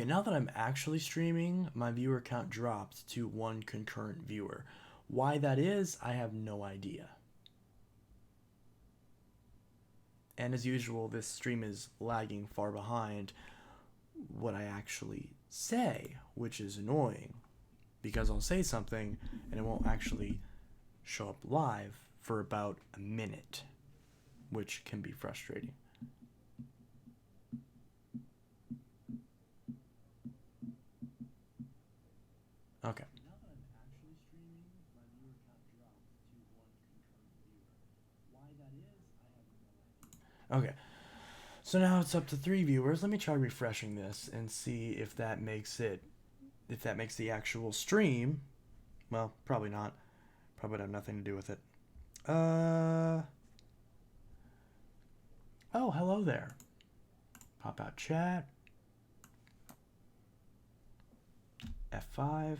now that I'm actually streaming, my viewer count dropped to one concurrent viewer. Why that is, I have no idea. And as usual, this stream is lagging far behind what I actually say, which is annoying because I'll say something and it won't actually show up live for about a minute, which can be frustrating. Okay. Okay. So now it's up to 3 viewers. Let me try refreshing this and see if that makes the actual stream. Well, probably not. Probably would have nothing to do with it. Oh, hello there. Pop out chat. F5.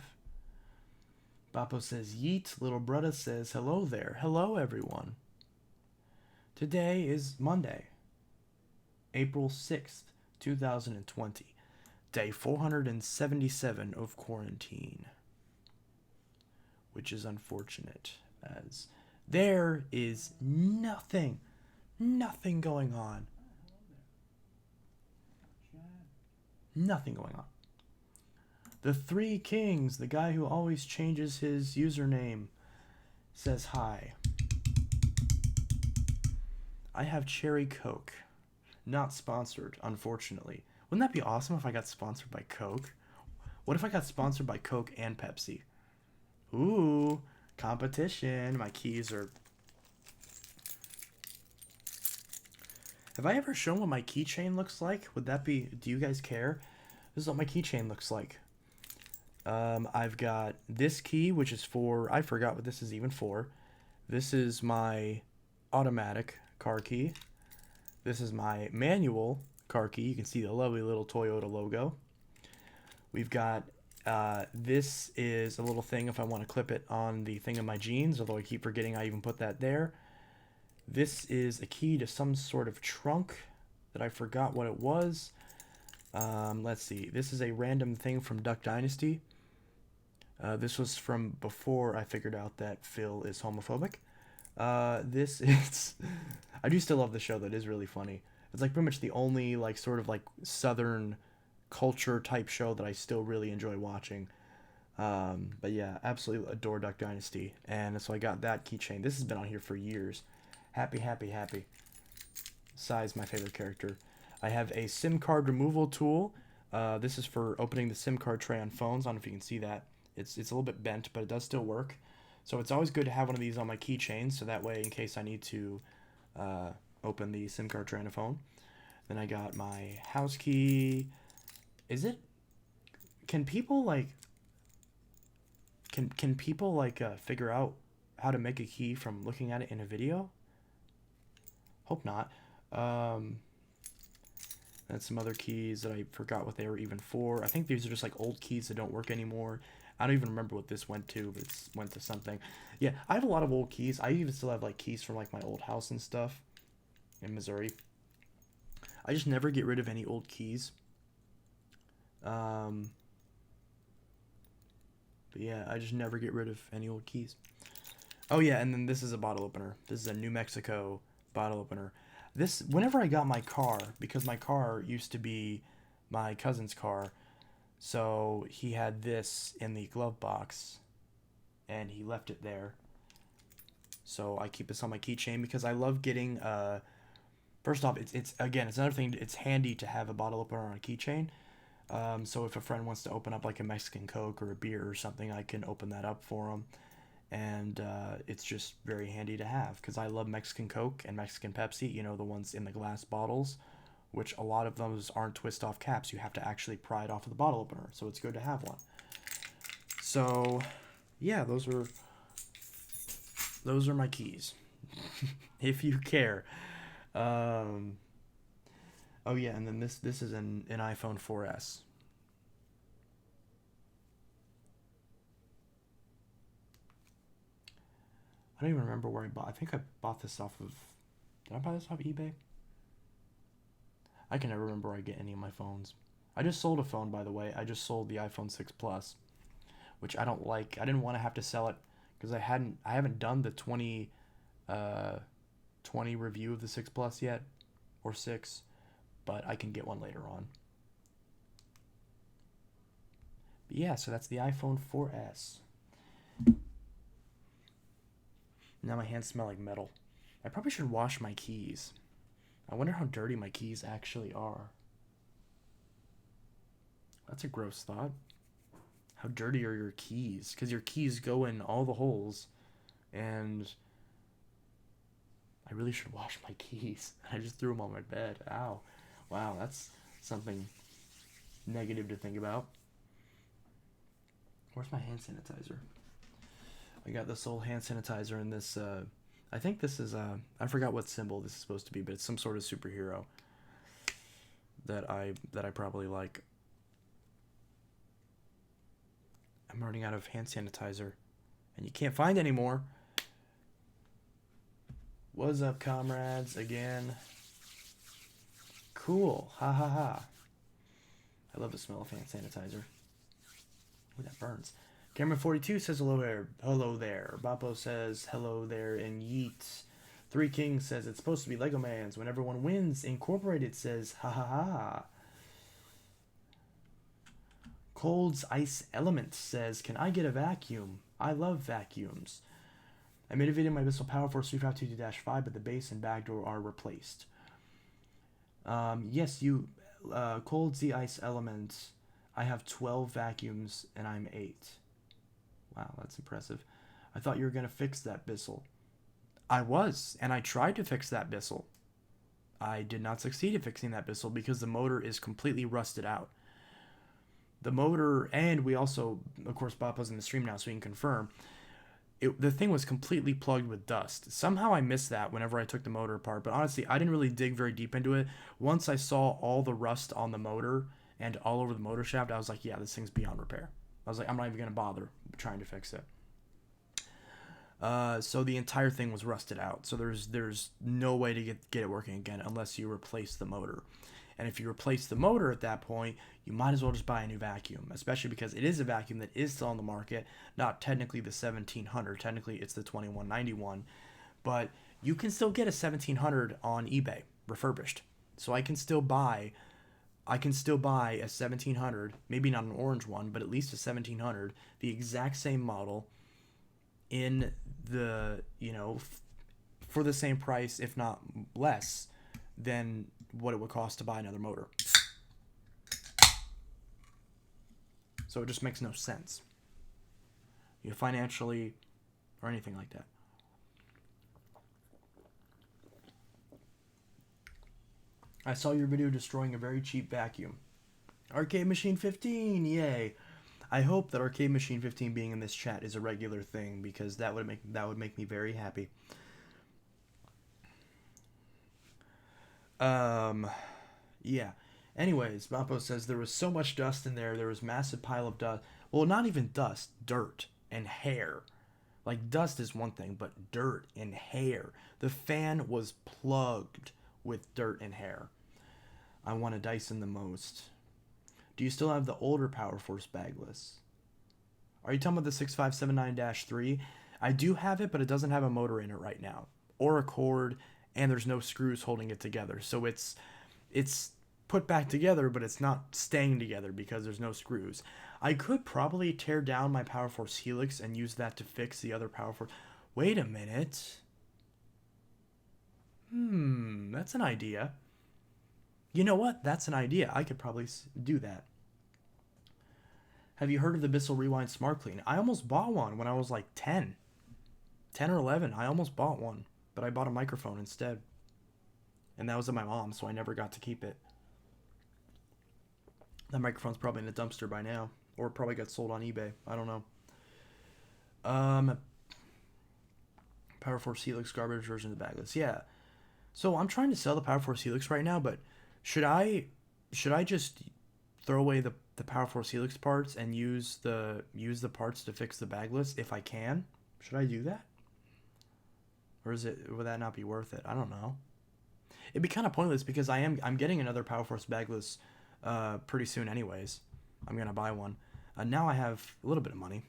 Bappo says yeet. Little brother says hello there. Hello, everyone. Today is Monday, April 6th, 2020. Day 477 of quarantine. Which is unfortunate, as there is nothing going on. Nothing going on. The Three Kings, the guy who always changes his username, says hi. I have Cherry Coke. Not sponsored, unfortunately. Wouldn't that be awesome if I got sponsored by Coke? What if I got sponsored by Coke and Pepsi? Ooh, competition. My keys are... Have I ever shown what my keychain looks like? Would that be... Do you guys care? This is what my keychain looks like. I've got this key, which is for... I forgot what this is even for. This is my automatic car key. This is my manual car key. You can see the lovely little Toyota logo. We've got... this is a little thing if I want to clip it on the thing of my jeans, although I keep forgetting I even put that there. This is a key to some sort of trunk that I forgot what it was. Let's see. This is a random thing from Duck Dynasty. This was from before I figured out that Phil is homophobic. This is... I do still love the show. That is really funny. It's like pretty much the only like sort of like Southern culture type show that I still really enjoy watching. But yeah, absolutely adore Duck Dynasty. And so I got that keychain. This has been on here for years. Happy, happy, happy. Sai's my favorite character. I have a SIM card removal tool. This is for opening the SIM card tray on phones. I don't know if you can see that. It's a little bit bent, but it does still work. So it's always good to have one of these on my keychain, so that way in case I need to open the SIM card tray on a phone. Then I got my house key. Is it... Can people like... Can people like figure out how to make a key from looking at it in a video? Hope not. And some other keys that I forgot what they were even for. I think these are just like old keys that don't work anymore. I don't even remember what this went to, but it went to something. Yeah, I have a lot of old keys. I even still have like keys from like my old house and stuff in Missouri. I just never get rid of any old keys. But yeah, I just never get rid of any old keys. Oh yeah, and then this is a bottle opener. This is a New Mexico bottle opener. This, whenever I got my car, because my car used to be my cousin's car, so he had this in the glove box, and he left it there. So I keep this on my keychain because I love getting, first off, it's another thing, it's handy to have a bottle opener on a keychain. So if a friend wants to open up like a Mexican Coke or a beer or something, I can open that up for them. And it's just very handy to have because I love Mexican Coke and Mexican Pepsi, you know, the ones in the glass bottles, which a lot of those aren't twist off caps. You have to actually pry it off of the bottle opener, so it's good to have one. So yeah, those are my keys. If you care. Oh yeah, and then this is an iPhone 4S. I don't even remember where I bought. I think I bought this off of... Did I buy this off eBay? I can never remember where I get any of my phones. I just sold a phone, by the way. I just sold the iPhone 6 Plus, which I don't like. I didn't want to have to sell it because I haven't done the 20 review of the 6 Plus yet, or 6, but I can get one later on. But yeah, so that's the iPhone 4S. Now my hands smell like metal. I probably should wash my keys. I wonder how dirty my keys actually are. That's a gross thought. How dirty are your keys? Because your keys go in all the holes, and I really should wash my keys. I just threw them on my bed. Ow. Wow, that's something negative to think about. Where's my hand sanitizer? I got this old hand sanitizer in this, I think this is, I forgot what symbol this is supposed to be, but it's some sort of superhero that I probably like. I'm running out of hand sanitizer, and you can't find any more. What's up, comrades? Again. Cool. Ha ha ha. I love the smell of hand sanitizer. Ooh, that burns. Cameron42 says hello there. Hello there. Bappo says hello there. And Yeet. Three Kings says it's supposed to be Lego Man's. When everyone wins, Incorporated says ha ha ha. Cold's Ice Element says, can I get a vacuum? I love vacuums. I made a video on my Bissell Power Force 3522-5, but the base and backdoor are replaced. Yes, you, Cold's the Ice Element. I have 12 vacuums, and I'm 8. Wow, that's impressive. I thought you were going to fix that Bissell. I was, and I tried to fix that Bissell. I did not succeed in fixing that Bissell because the motor is completely rusted out. The motor, and we also, of course, Bob was in the stream now, so we can confirm, the thing was completely plugged with dust. Somehow I missed that whenever I took the motor apart, but honestly, I didn't really dig very deep into it. Once I saw all the rust on the motor and all over the motor shaft, I was like, yeah, this thing's beyond repair. I was like, I'm not even going to bother trying to fix it. So the entire thing was rusted out. So there's no way to get it working again unless you replace the motor. And if you replace the motor at that point, you might as well just buy a new vacuum, especially because it is a vacuum that is still on the market, not technically the 1700, technically it's the 2191, but you can still get a 1700 on eBay refurbished. So I can still buy a 1700, maybe not an orange one, but at least a 1700, the exact same model in the, for the same price, if not less than what it would cost to buy another motor. So it just makes no sense, financially or anything like that. I saw your video destroying a very cheap vacuum. Arcade Machine 15, yay! I hope that Arcade Machine 15 being in this chat is a regular thing, because that would make me very happy. Yeah. Anyways, Bappo says there was so much dust in there. There was massive pile of dust. Well, not even dust, dirt and hair. Like, dust is one thing, but dirt and hair. The fan was plugged with dirt and hair. I want a Dyson the most. Do you still have the older Power Force bagless? Are you talking about the 6579-3? I do have it, but it doesn't have a motor in it right now, or a cord, and there's no screws holding it together. So it's put back together, but it's not staying together because there's no screws. I could probably tear down my Power Force Helix and use that to fix the other Power Force. Wait a minute. That's an idea. You know what? That's an idea. I could probably do that. Have you heard of the Bissell Rewind Smart Clean? I almost bought one when I was like 10 or 11. I almost bought one, but I bought a microphone instead. And that was at my mom's, so I never got to keep it. That microphone's probably in a dumpster by now, or it probably got sold on eBay. I don't know. Power Force Helix garbage version of the bagless. Yeah. So I'm trying to sell the Power Force Helix right now, but should I just throw away the Power Force Helix parts and use the parts to fix the bagless if I can? Should I do that? Or would that not be worth it? I don't know. It'd be kind of pointless because I'm getting another Power Force bagless pretty soon anyways. I'm going to buy one. Now I have a little bit of money.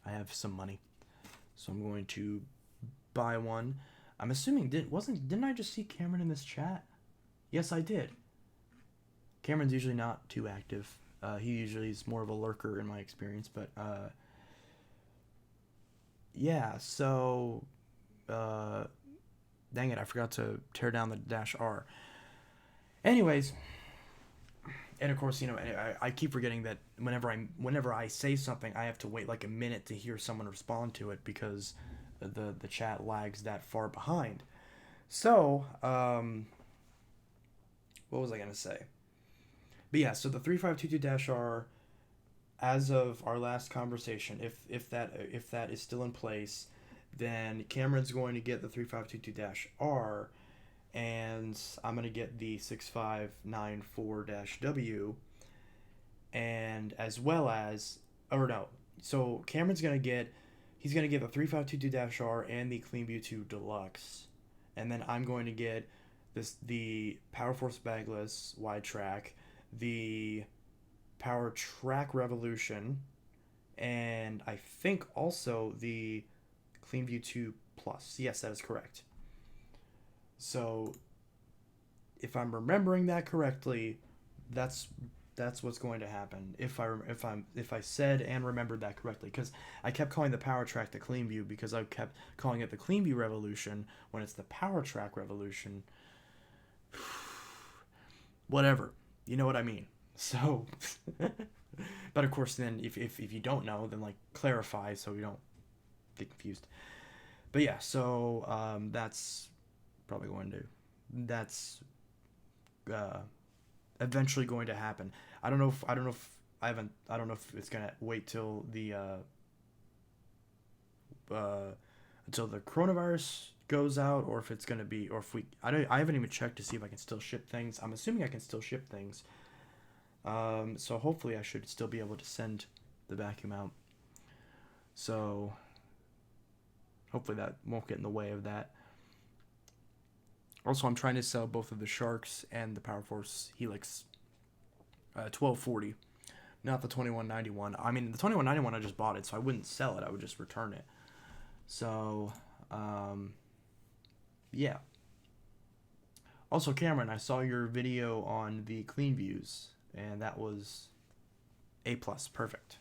I have some money. So I'm going to buy one. I'm assuming didn't I just see Cameron in this chat? Yes, I did. Cameron's usually not too active. He usually is more of a lurker in my experience, but yeah, so dang it, I forgot to tear down the dash R. Anyways, and of course, I keep forgetting that whenever I say something, I have to wait like a minute to hear someone respond to it because the chat lags that far behind. So, what was I gonna say? But yeah, so the 3522-R, as of our last conversation, if that is still in place, then Cameron's going to get the 3522-R, and I'm going to get the 6594-W, and as well as, or no, so Cameron's going to get, he's going to get the 3522-R and the Cleanview 2 Deluxe, and then I'm going to get the Power Force bagless wide track, the Power Track Revolution, and I think also the Cleanview 2 Plus. Yes, that is correct. So, if I'm remembering that correctly, that's what's going to happen. If I said and remembered that correctly, because I kept calling the Power Track the Cleanview because I kept calling it the Cleanview Revolution when it's the Power Track Revolution. Whatever, you know what I mean. So, but of course, then if you don't know, then like clarify so you don't get confused. But yeah, so that's probably going to that's eventually going to happen. I don't know if I don't know if it's gonna wait till the until the coronavirus goes out, or if it's gonna be, or if I haven't even checked to see if I can still ship things. I'm assuming I can still ship things. So hopefully I should still be able to send the vacuum out. So hopefully that won't get in the way of that. Also, I'm trying to sell both of the Sharks and the Power Force Helix 1240, not the 2191. I mean, the 2191 I just bought it, so I wouldn't sell it. I would just return it. So, yeah. Also, Cameron, I saw your video on the Cleanviews, and that was A+, perfect.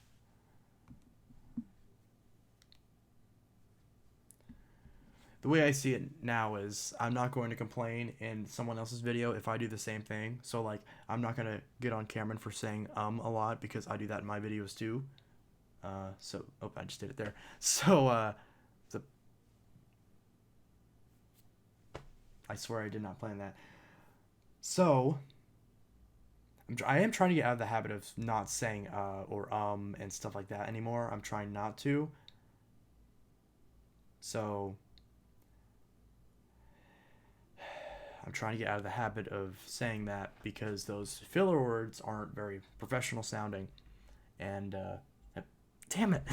The way I see it now is I'm not going to complain in someone else's video if I do the same thing. So, like, I'm not going to get on Cameron for saying a lot because I do that in my videos too. I just did it there. So, I swear I did not plan that. So, I am trying to get out of the habit of not saying or and stuff like that anymore. I'm trying not to. So, I'm trying to get out of the habit of saying that because those filler words aren't very professional sounding. And, damn it.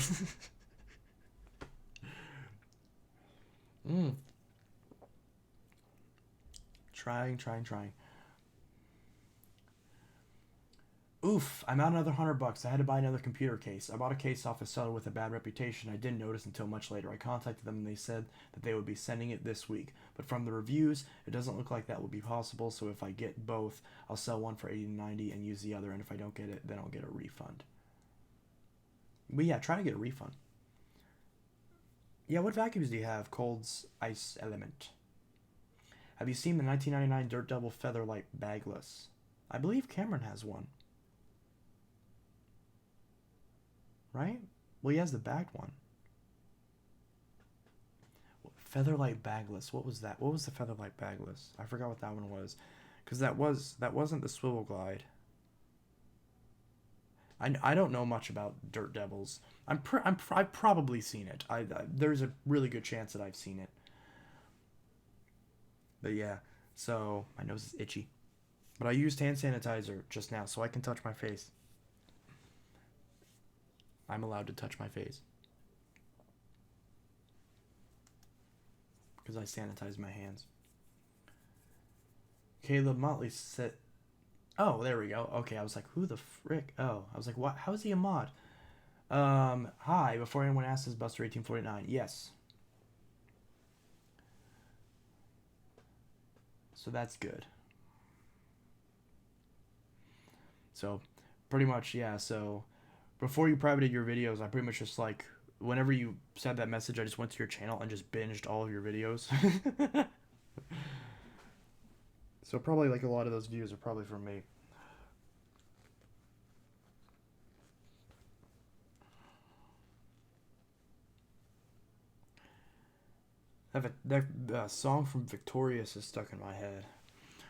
Trying. Oof, I'm out another $100. I had to buy another computer case. I bought a case off a seller with a bad reputation. I didn't notice until much later. I contacted them and they said that they would be sending it this week. But from the reviews, it doesn't look like that will be possible. So if I get both, I'll sell one for $80-$90 and use the other. And if I don't get it, then I'll get a refund. But yeah, try to get a refund. Yeah, what vacuums do you have? Cold's Ice Element. Have you seen the 1999 Dirt Devil Featherlight Bagless? I believe Cameron has one. Right? Well, he has the bagged one. Featherlight Bagless. What was that? What was the Featherlight Bagless? I forgot what that one was. Because that wasn't the Swivel Glide. I don't know much about Dirt Devils. I've probably seen it. There's a really good chance that I've seen it. But yeah, so my nose is itchy. But I used hand sanitizer just now, so I can touch my face. I'm allowed to touch my face. Because I sanitize my hands. Caleb Motley said, Oh, there we go. Okay, I was like, who the frick? Oh, I was like, what? How is he a mod? Hi. Before anyone asks, is Buster1849? Yes. So that's good. So, pretty much, yeah. So, before you privated your videos, I pretty much just like, whenever you said that message, I just went to your channel and just binged all of your videos. So probably like a lot of those views are probably from me. That song from Victorious is stuck in my head.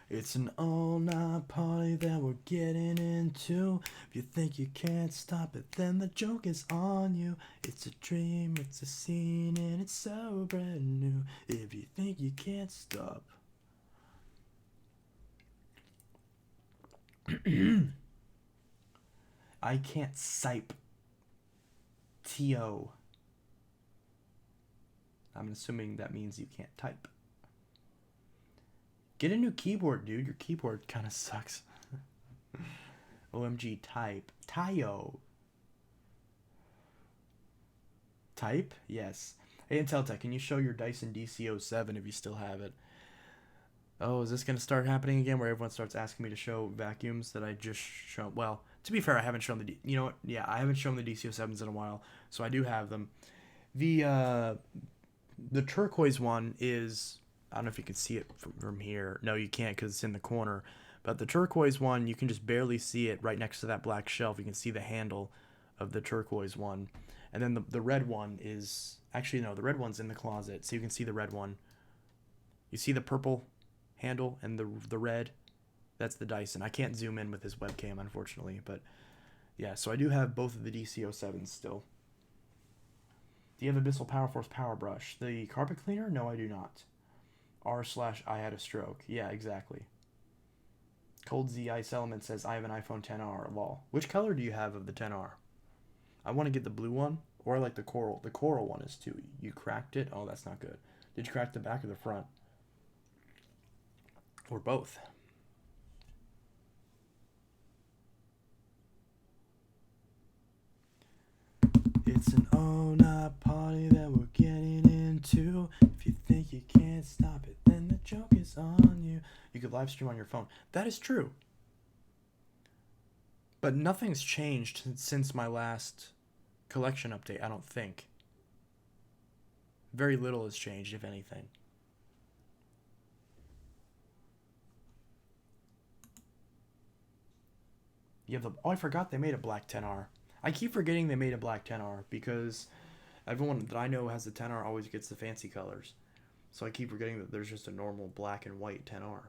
It's an all-night party that we're getting into. If you think you can't stop it, then the joke is on you. It's a dream, it's a scene, and it's so brand new. If you think you can't stop. I can't sipe. T-O. I'm assuming that means you can't type. Get a new keyboard, dude. Your keyboard kind of sucks. OMG, type. Tayo. Type? Yes. Hey, Inteltech, can you show your Dyson DC07 if you still have it? Oh, is this going to start happening again where everyone starts asking me to show vacuums that I just show? Well, to be fair, I haven't shown the... You know what? Yeah, I haven't shown the DC07s in a while, so I do have them. The turquoise one is... I don't know if you can see it from here. No, you can't because it's in the corner. But the turquoise one, you can just barely see it right next to that black shelf. You can see the handle of the turquoise one. And then the red one is... Actually, no, the red one's in the closet, so you can see the red one. You see the purple handle and the red? That's the Dyson. I can't zoom in with this webcam, unfortunately. But, yeah, so I do have both of the DC07s still. Do you have Abyssal Power Force Power Brush? The carpet cleaner? No, I do not. r/I had a stroke. Yeah, exactly. Cold Z Ice Element says, I have an iPhone XR. Lol. Which color do you have of the XR? I want to get the blue one, or I like the coral. The coral one is too. You cracked it? Oh, that's not good. Did you crack the back or the front? Or both? It's an all-night party that we're getting into. If you think you can't stop it, then the joke is on you. You could live stream on your phone. That is true. But nothing's changed since my last collection update, I don't think. Very little has changed, if anything. You have the... Oh, I forgot they made a black 10R. I keep forgetting they made a black 10R because everyone that I know has the 10R always gets the fancy colors. So I keep forgetting that there's just a normal black and white 10R.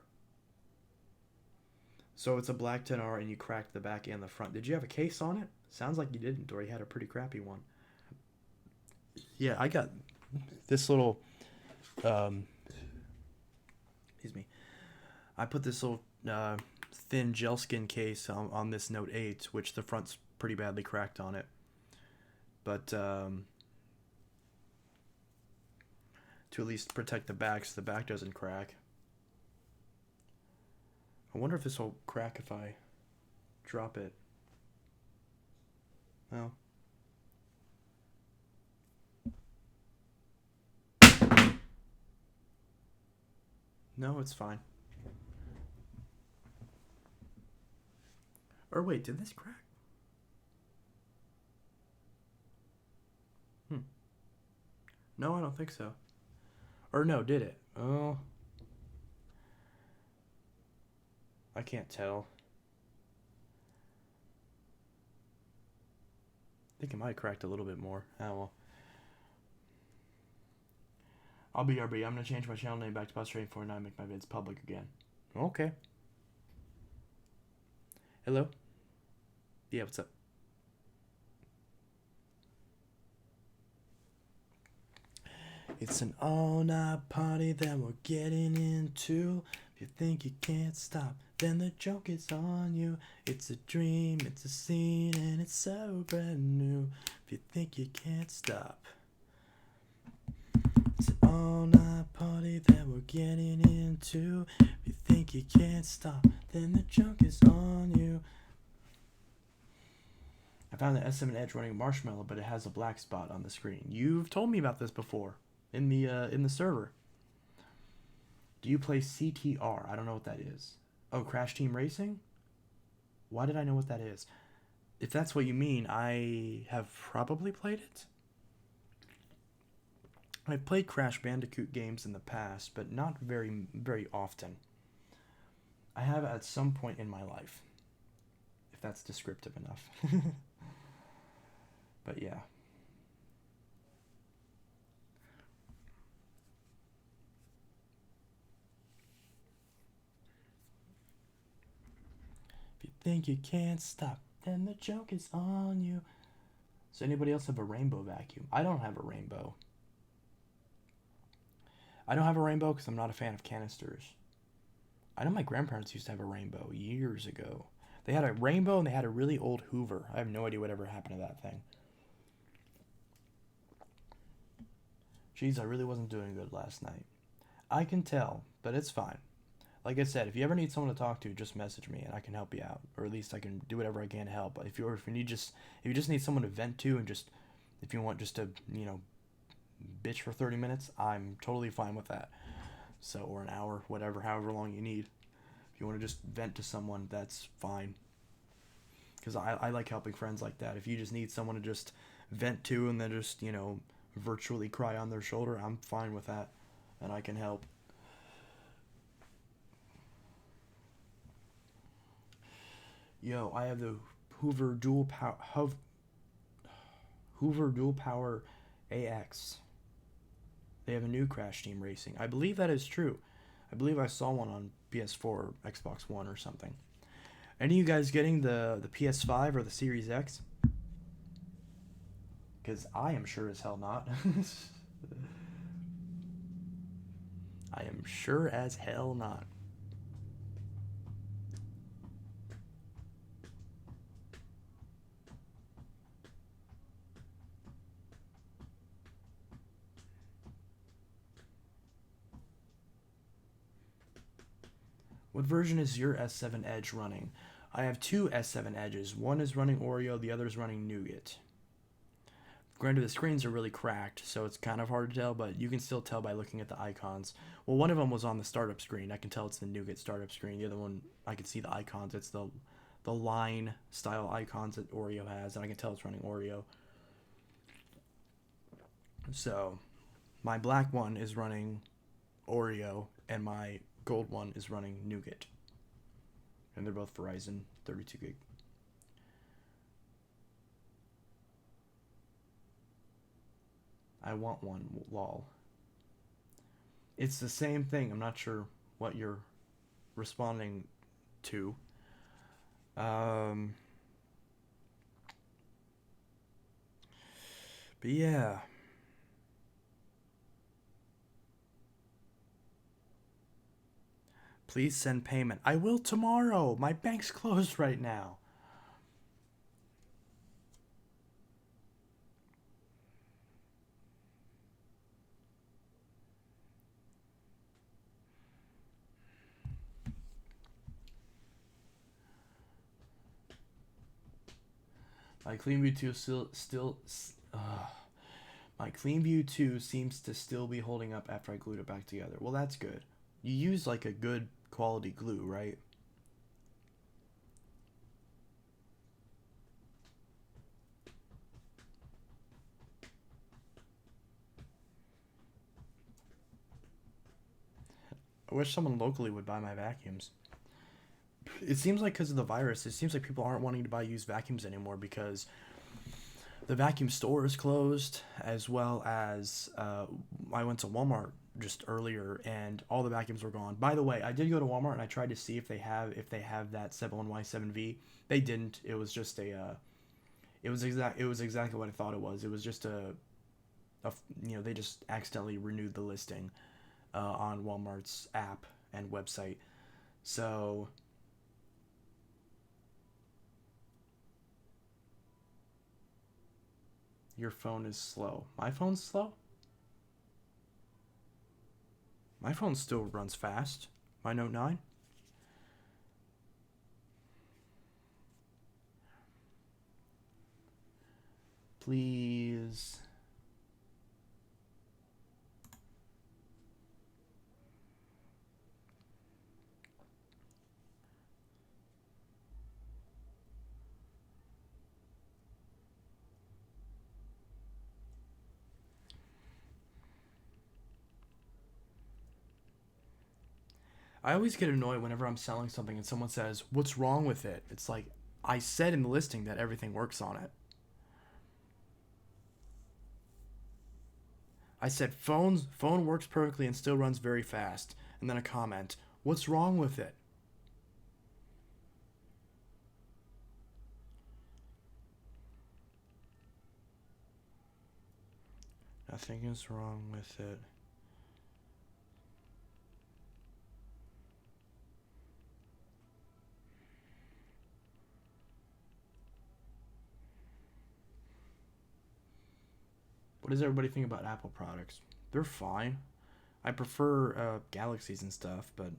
So it's a black 10R and you cracked the back and the front. Did you have a case on it? Sounds like you didn't, or you had a pretty crappy one. Yeah, I got this little... excuse me. I put this little thin gel skin case on this Note 8, which the front's pretty badly cracked on it. But to at least protect the back so the back doesn't crack. I wonder if this will crack if I drop it. Well. No, it's fine. Or wait, did this crack? No, I don't think so. Or no, did it? Oh. I can't tell. I think it might have cracked a little bit more. Oh, well. I'll be RB. I'm going to change my channel name back to Buster849, make my vids public again. Okay. Hello? Yeah, what's up? It's an all-night party that we're getting into. If you think you can't stop, then the joke is on you. It's a dream, it's a scene, and it's so brand new. If you think you can't stop. It's an all-night party that we're getting into. If you think you can't stop, then the junk is on you. I found the S7 Edge running Marshmallow, but it has a black spot on the screen. You've told me about this before in the server. Do you play CTR? I don't know what that is. Oh, Crash Team Racing? Why did I know what that is? If that's what you mean, I have probably played it. I've played Crash Bandicoot games in the past, but not very, very often. I have at some point in my life, if that's descriptive enough. But yeah. If you think you can't stop, then the joke is on you. Does anybody else have a rainbow vacuum? I don't have a rainbow. I don't have a rainbow because I'm not a fan of canisters. I know my grandparents used to have a rainbow years ago. They had a rainbow and they had a really old Hoover. I have no idea whatever happened to that thing. Jeez, I really wasn't doing good last night. I can tell, but it's fine. Like I said, if you ever need someone to talk to, just message me and I can help you out, or at least I can do whatever I can to help. If you just need someone to vent to, and just if you want just to bitch for 30 minutes, I'm totally fine with that. So, or an hour, whatever, however long you need. If you want to just vent to someone, that's fine. Because I like helping friends like that. If you just need someone to just vent to and then just virtually cry on their shoulder, I'm fine with that, and I can help. Yo, I have the Hoover Dual Power AX. They have a new Crash Team Racing. I believe that is true. I believe I saw one on PS4 or Xbox One or something. Any of you guys getting the PS5 or the Series X? Because I am sure as hell not. I am sure as hell not. What version is your S7 Edge running? I have two S7 Edges. One is running Oreo, the other is running Nougat. Granted, the screens are really cracked, so it's kind of hard to tell, but you can still tell by looking at the icons. Well, one of them was on the startup screen. I can tell it's the Nougat startup screen. The other one, I can see the icons. It's the line style icons that Oreo has, and I can tell it's running Oreo. So, my black one is running Oreo, and my gold one is running Nougat. And they're both Verizon 32 gig. I want one, lol. It's the same thing. I'm not sure what you're responding to. But yeah. Please send payment. I will tomorrow. My bank's closed right now. My Cleanview 2 my Cleanview 2 seems to still be holding up after I glued it back together. Well, that's good. You use like a good quality glue, right? I wish someone locally would buy my vacuums. It seems like because of the virus, it seems like people aren't wanting to buy used vacuums anymore because the vacuum store is closed, as well as I went to Walmart just earlier and all the vacuums were gone. By the way, I did go to Walmart and I tried to see if they have that 71Y7V. They didn't. It was just it was exactly what I thought it was. It was just they just accidentally renewed the listing on Walmart's app and website. So your phone is slow. My phone's slow? My phone still runs fast. My Note 9? Please. I always get annoyed whenever I'm selling something and someone says, "What's wrong with it?" It's like, I said in the listing that everything works on it. I said phone works perfectly and still runs very fast. And then a comment, "What's wrong with it?" Nothing is wrong with it. What does everybody think about Apple products? They're fine. I prefer Galaxies and stuff, but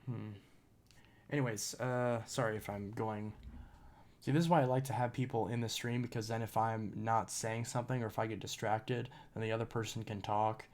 hmm. Anyways, sorry if I'm going. See, this is why I like to have people in the stream, because then if I'm not saying something or if I get distracted, then the other person can talk.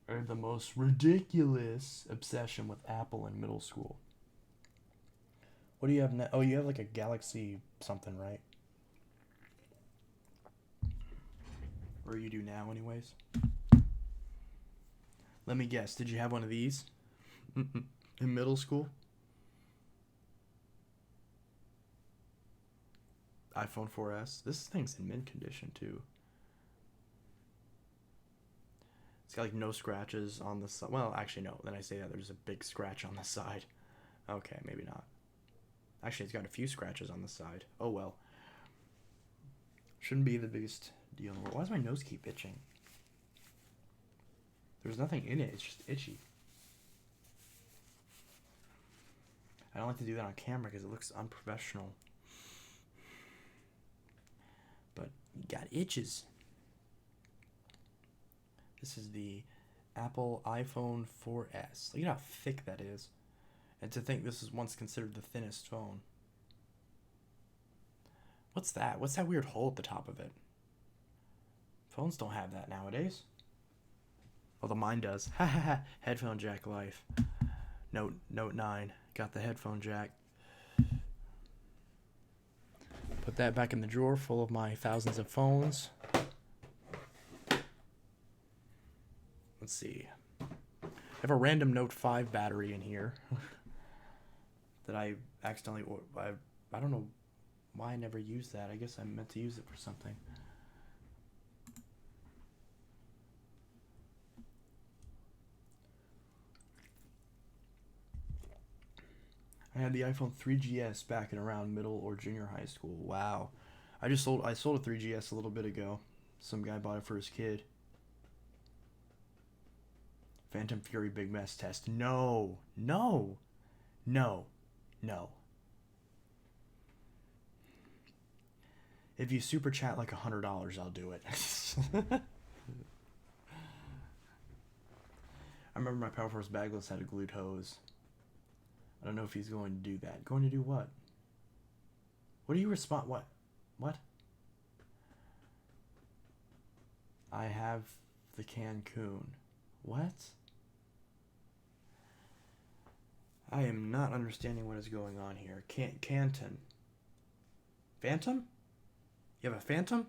Or the most ridiculous obsession with Apple in middle school. What do you have now? Oh, you have like a Galaxy something, right? Or you do now, anyways. Let me guess. Did you have one of these in middle school? iPhone 4S. This thing's in mint condition too. It's got like no scratches on the side. Well, actually no. Then I say that there's a big scratch on the side. Okay, maybe not. Actually, it's got a few scratches on the side. Oh well. Shouldn't be the biggest deal in the world. Why does my nose keep itching? There's nothing in it. It's just itchy. I don't like to do that on camera because it looks unprofessional. But you got itches. This is the Apple iPhone 4S. Look at how thick that is. And to think this was once considered the thinnest phone. What's that? What's that weird hole at the top of it? Phones don't have that nowadays. Although mine does. Ha ha ha. Headphone jack life. Note 9. Got the headphone jack. Put that back in the drawer full of my thousands of phones. Let's see. I have a random Note 5 battery in here that I accidentally... I don't know why I never used that. I guess I meant to use it for something. I had the iPhone 3GS back in around middle or junior high school. Wow. I sold a 3GS a little bit ago. Some guy bought it for his kid. Phantom Fury Big Mess Test. No. No. No. No. If you super chat like $100, I'll do it. I remember my Power Force bagless had a glued hose. I don't know if he's going to do that. Going to do what? What do you respond? What? What? I have The Cancun. What? I am not understanding what is going on here. Canton. Phantom? You have a Phantom?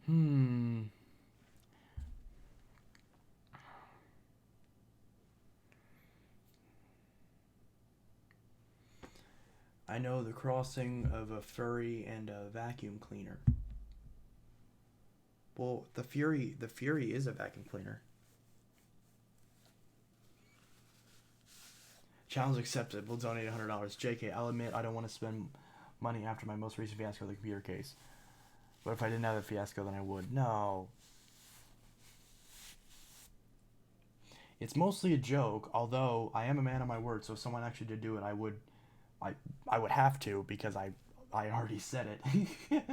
Hmm. I know the crossing of a furry and a vacuum cleaner. Well, the Fury is a vacuum cleaner. Challenge accepted. We'll donate $100. JK, I'll admit I don't want to spend money after my most recent fiasco with the computer case. But if I didn't have the fiasco, then I would. No. It's mostly a joke, although I am a man of my word, so if someone actually did do it, I I would have to because I already said it.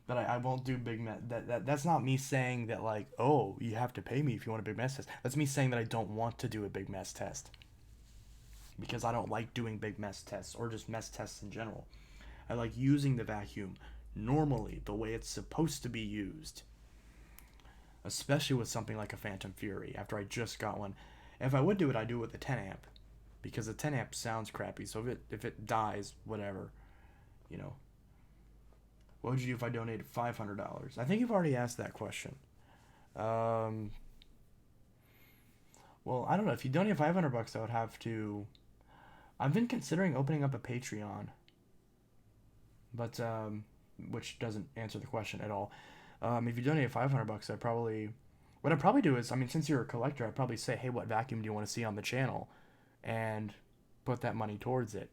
But I won't do big mess. That's not me saying that like, oh, you have to pay me if you want a big mess test. That's me saying that I don't want to do a big mess test because I don't like doing big mess tests or just mess tests in general. I like using the vacuum normally the way it's supposed to be used, especially with something like a Phantom Fury after I just got one. If I would do it, I'd do it with a 10 amp because the 10 amp sounds crappy. So if it dies, whatever, you know. What would you do if I donated $500? I think you've already asked that question. Um, well, I don't know. If you donate $500, I would have to. I've been considering opening up a Patreon, but which doesn't answer the question at all. If you donate $500, what I'd probably do is, I mean, since you're a collector, I'd probably say, hey, what vacuum do you want to see on the channel, and put that money towards it.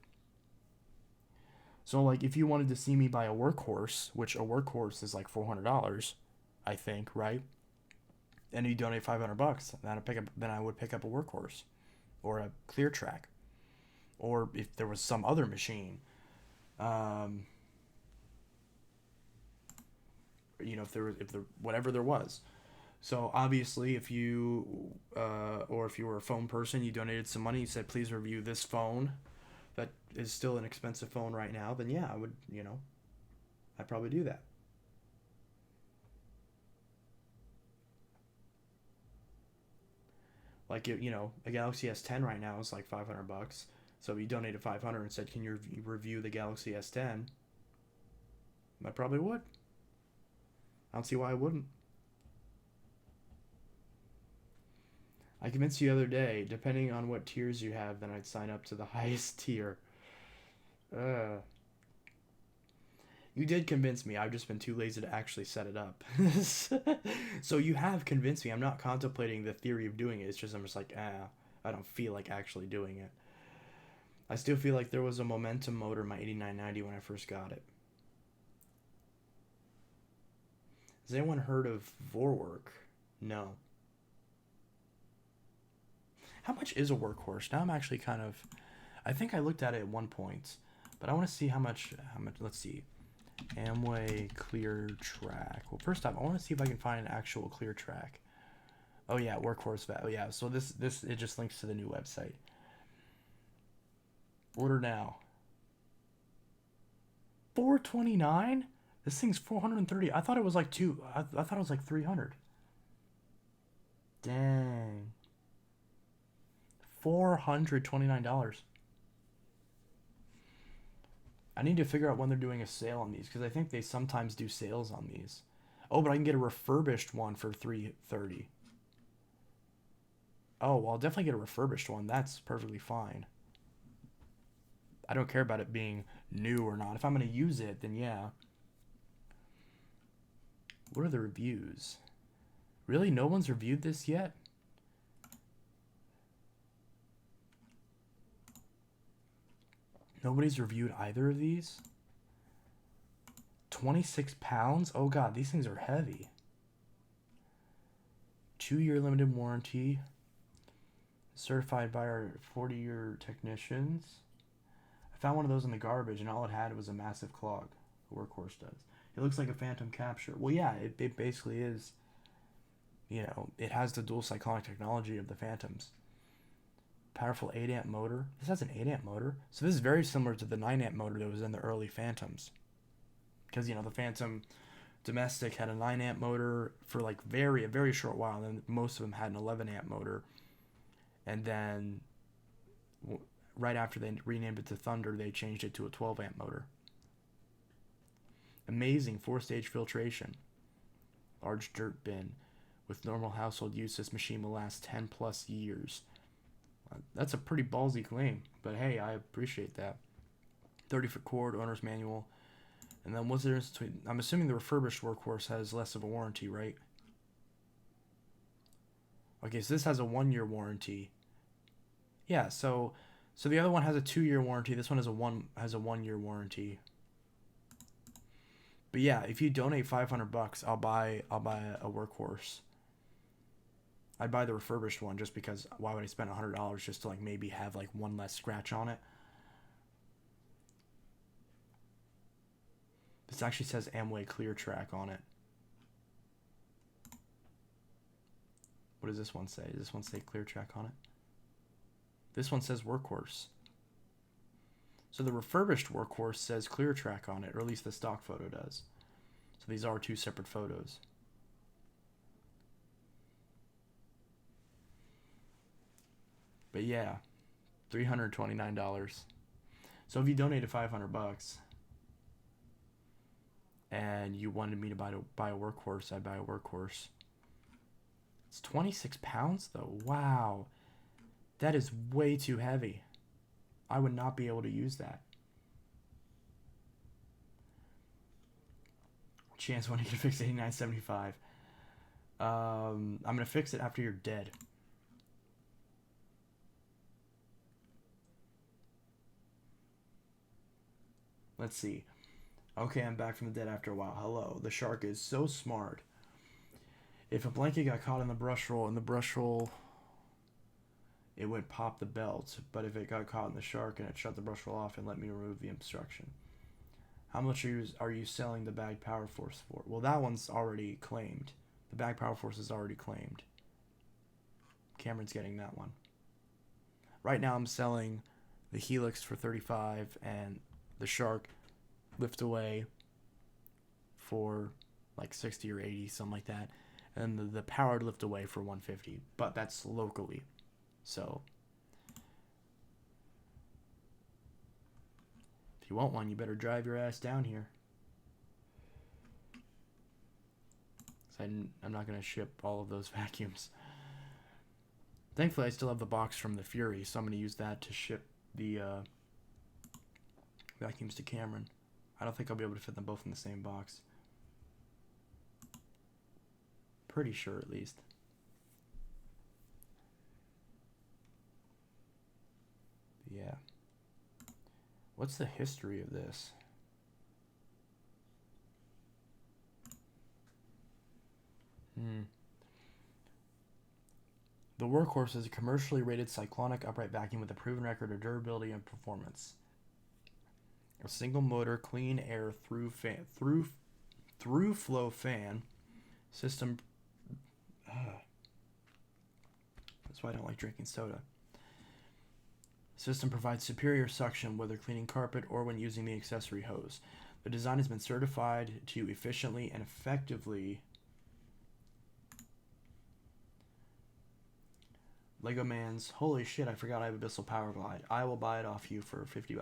So, like, if you wanted to see me buy a workhorse, which a workhorse is like $400, I think, right? And you donate $500, then I would pick up a workhorse, or a clear track, or if there was some other machine, um, if there whatever there was. So obviously, or if you were a phone person, you donated some money, you said, please review this phone, that is still an expensive phone right now, then yeah, I would, I'd probably do that. Like, a Galaxy S10 right now is like $500. So if you donated 500 and said, can you review the Galaxy S10? I probably would. I don't see why I wouldn't. I convinced you the other day, depending on what tiers you have, then I'd sign up to the highest tier. Uh, you did convince me. I've just been too lazy to actually set it up. So you have convinced me. I'm not contemplating the theory of doing it. It's just I'm just like, I don't feel like actually doing it. I still feel like there was a momentum motor in my 8990 when I first got it. Has anyone heard of Vorwerk? No. How much is a workhorse? Now I'm actually kind of. I think I looked at it at one point, but I want to see how much. Let's see. Amway clear track. Well, first off, I want to see if I can find an actual clear track. Oh yeah, workhorse value. Oh yeah, so this it just links to the new website. Order now. 429. This thing's 430. I thought it was like I thought it was like 300. Dang. $429. I need to figure out when they're doing a sale on these because I think they sometimes do sales on these. Oh, but I can get a refurbished one for 330. Oh, well, I'll definitely get a refurbished one. That's perfectly fine. I don't care about it being new or not. If I'm going to use it, then yeah. What are the reviews? Really? No one's reviewed this yet? Nobody's reviewed either of these? 26 pounds? Oh god, these things are heavy. 2-year limited warranty. Certified by our 40-year technicians. I found one of those in the garbage, and all it had was a massive clog. The Workhorse does. It looks like a Phantom Capture. Well, yeah, it basically is. You know, it has the dual cyclonic technology of the Phantoms. Powerful 8 amp motor. This has an 8 amp motor. So this is very similar to the 9 amp motor that was in the early Phantoms. Because, you know, the Phantom domestic had a 9 amp motor for like a very short while. And then most of them had an 11 amp motor. And then right after they renamed it to Thunder, they changed it to a 12 amp motor. Amazing 4-stage filtration. Large dirt bin. With normal household use, this machine will last 10 plus years. That's a pretty ballsy claim, but hey, I appreciate that. 30-foot cord, owner's manual. And then what's the difference between... I'm assuming the refurbished Workhorse has less of a warranty, right? Okay, so this has a 1-year warranty. Yeah, so the other one has a 2-year warranty. This one has a 1-year warranty. But yeah, if you donate $500, I'll buy a Workhorse. I'd buy the refurbished one just because why would I spend $100 just to like maybe have like one less scratch on it? This actually says Amway ClearTrack on it. What does this one say? Does this one say ClearTrack on it? This one says Workhorse. So the refurbished Workhorse says ClearTrack on it, or at least the stock photo does. So these are two separate photos. But yeah, $329. So if you donated $500 and you wanted me to buy a Workhorse, I'd buy a Workhorse. It's 26 pounds though. Wow. That is way too heavy. I would not be able to use that. Chance when you can fix 8975. I'm gonna fix it after you're dead. Let's see. Okay, I'm back from the dead after a while. Hello. The shark is so smart. If a blanket got caught in the brush roll, it would pop the belt. But if it got caught in the shark and it shut the brush roll off and let me remove the obstruction. How much are you selling the Bag Power Force for? Well, that one's already claimed. The Bag Power Force is already claimed. Cameron's getting that one. Right now I'm selling the Helix for $35 and the Shark Lift Away for like 60 or 80, something like that. And the Powered Lift Away for $150. But that's locally. So if you want one, you better drive your ass down here. I'm not going to ship all of those vacuums. Thankfully, I still have the box from the Fury, so I'm going to use that to ship the vacuums to Cameron. I don't think I'll be able to fit them both in the same box. Pretty sure, at least. Yeah. What's the history of this? The Workhorse is a commercially rated cyclonic upright vacuum with a proven record of durability and performance. A single motor, clean air through flow fan system. That's why I don't like drinking soda. System provides superior suction whether cleaning carpet or when using the accessory hose. The design has been certified to efficiently and effectively Lego Man's. Holy shit, I forgot I have Abyssal Power Glide. I will buy it off you for $50.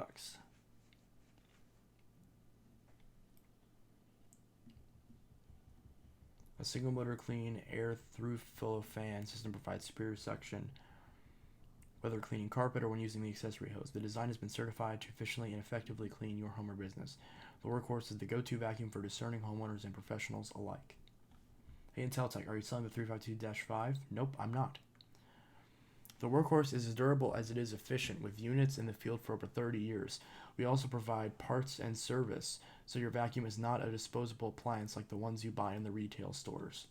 A single motor clean air through flow fan system provides superior suction whether cleaning carpet or when using the accessory hose. The design has been certified to efficiently and effectively clean your home or business. The Workhorse is the go-to vacuum for discerning homeowners and professionals alike. Hey, Inteltech, are you selling the 352-5? Nope, I'm not. The Workhorse is as durable as it is efficient, with units in the field for over 30 years. We also provide parts and service, so your vacuum is not a disposable appliance like the ones you buy in the retail stores.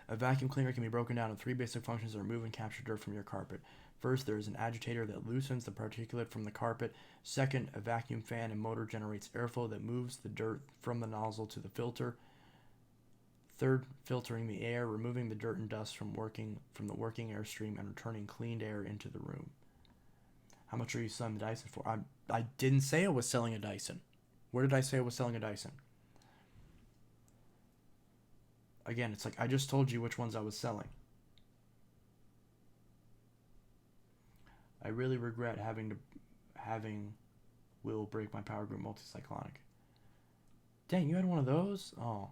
A vacuum cleaner can be broken down in 3 basic functions that remove and capture dirt from your carpet. First, there is an agitator that loosens the particulate from the carpet. Second, a vacuum fan and motor generates airflow that moves the dirt from the nozzle to the filter. Third, filtering the air, removing the dirt and dust from the working airstream and returning cleaned air into the room. How much are you selling the Dyson for? I didn't say I was selling a Dyson. Where did I say I was selling a Dyson? Again, it's like I just told you which ones I was selling. I really regret having Will break my Power Group multicyclonic. Dang, you had one of those? Oh.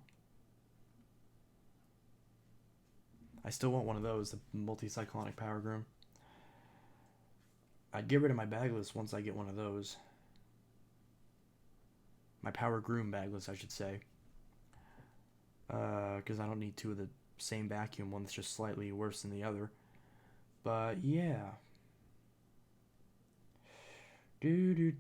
I still want one of those, the multicyclonic Power Groom. I'd get rid of my bagless once I get one of those. My Power Groom bagless, I should say. Because I don't need 2 of the same vacuum, one that's just slightly worse than the other. But yeah. I'm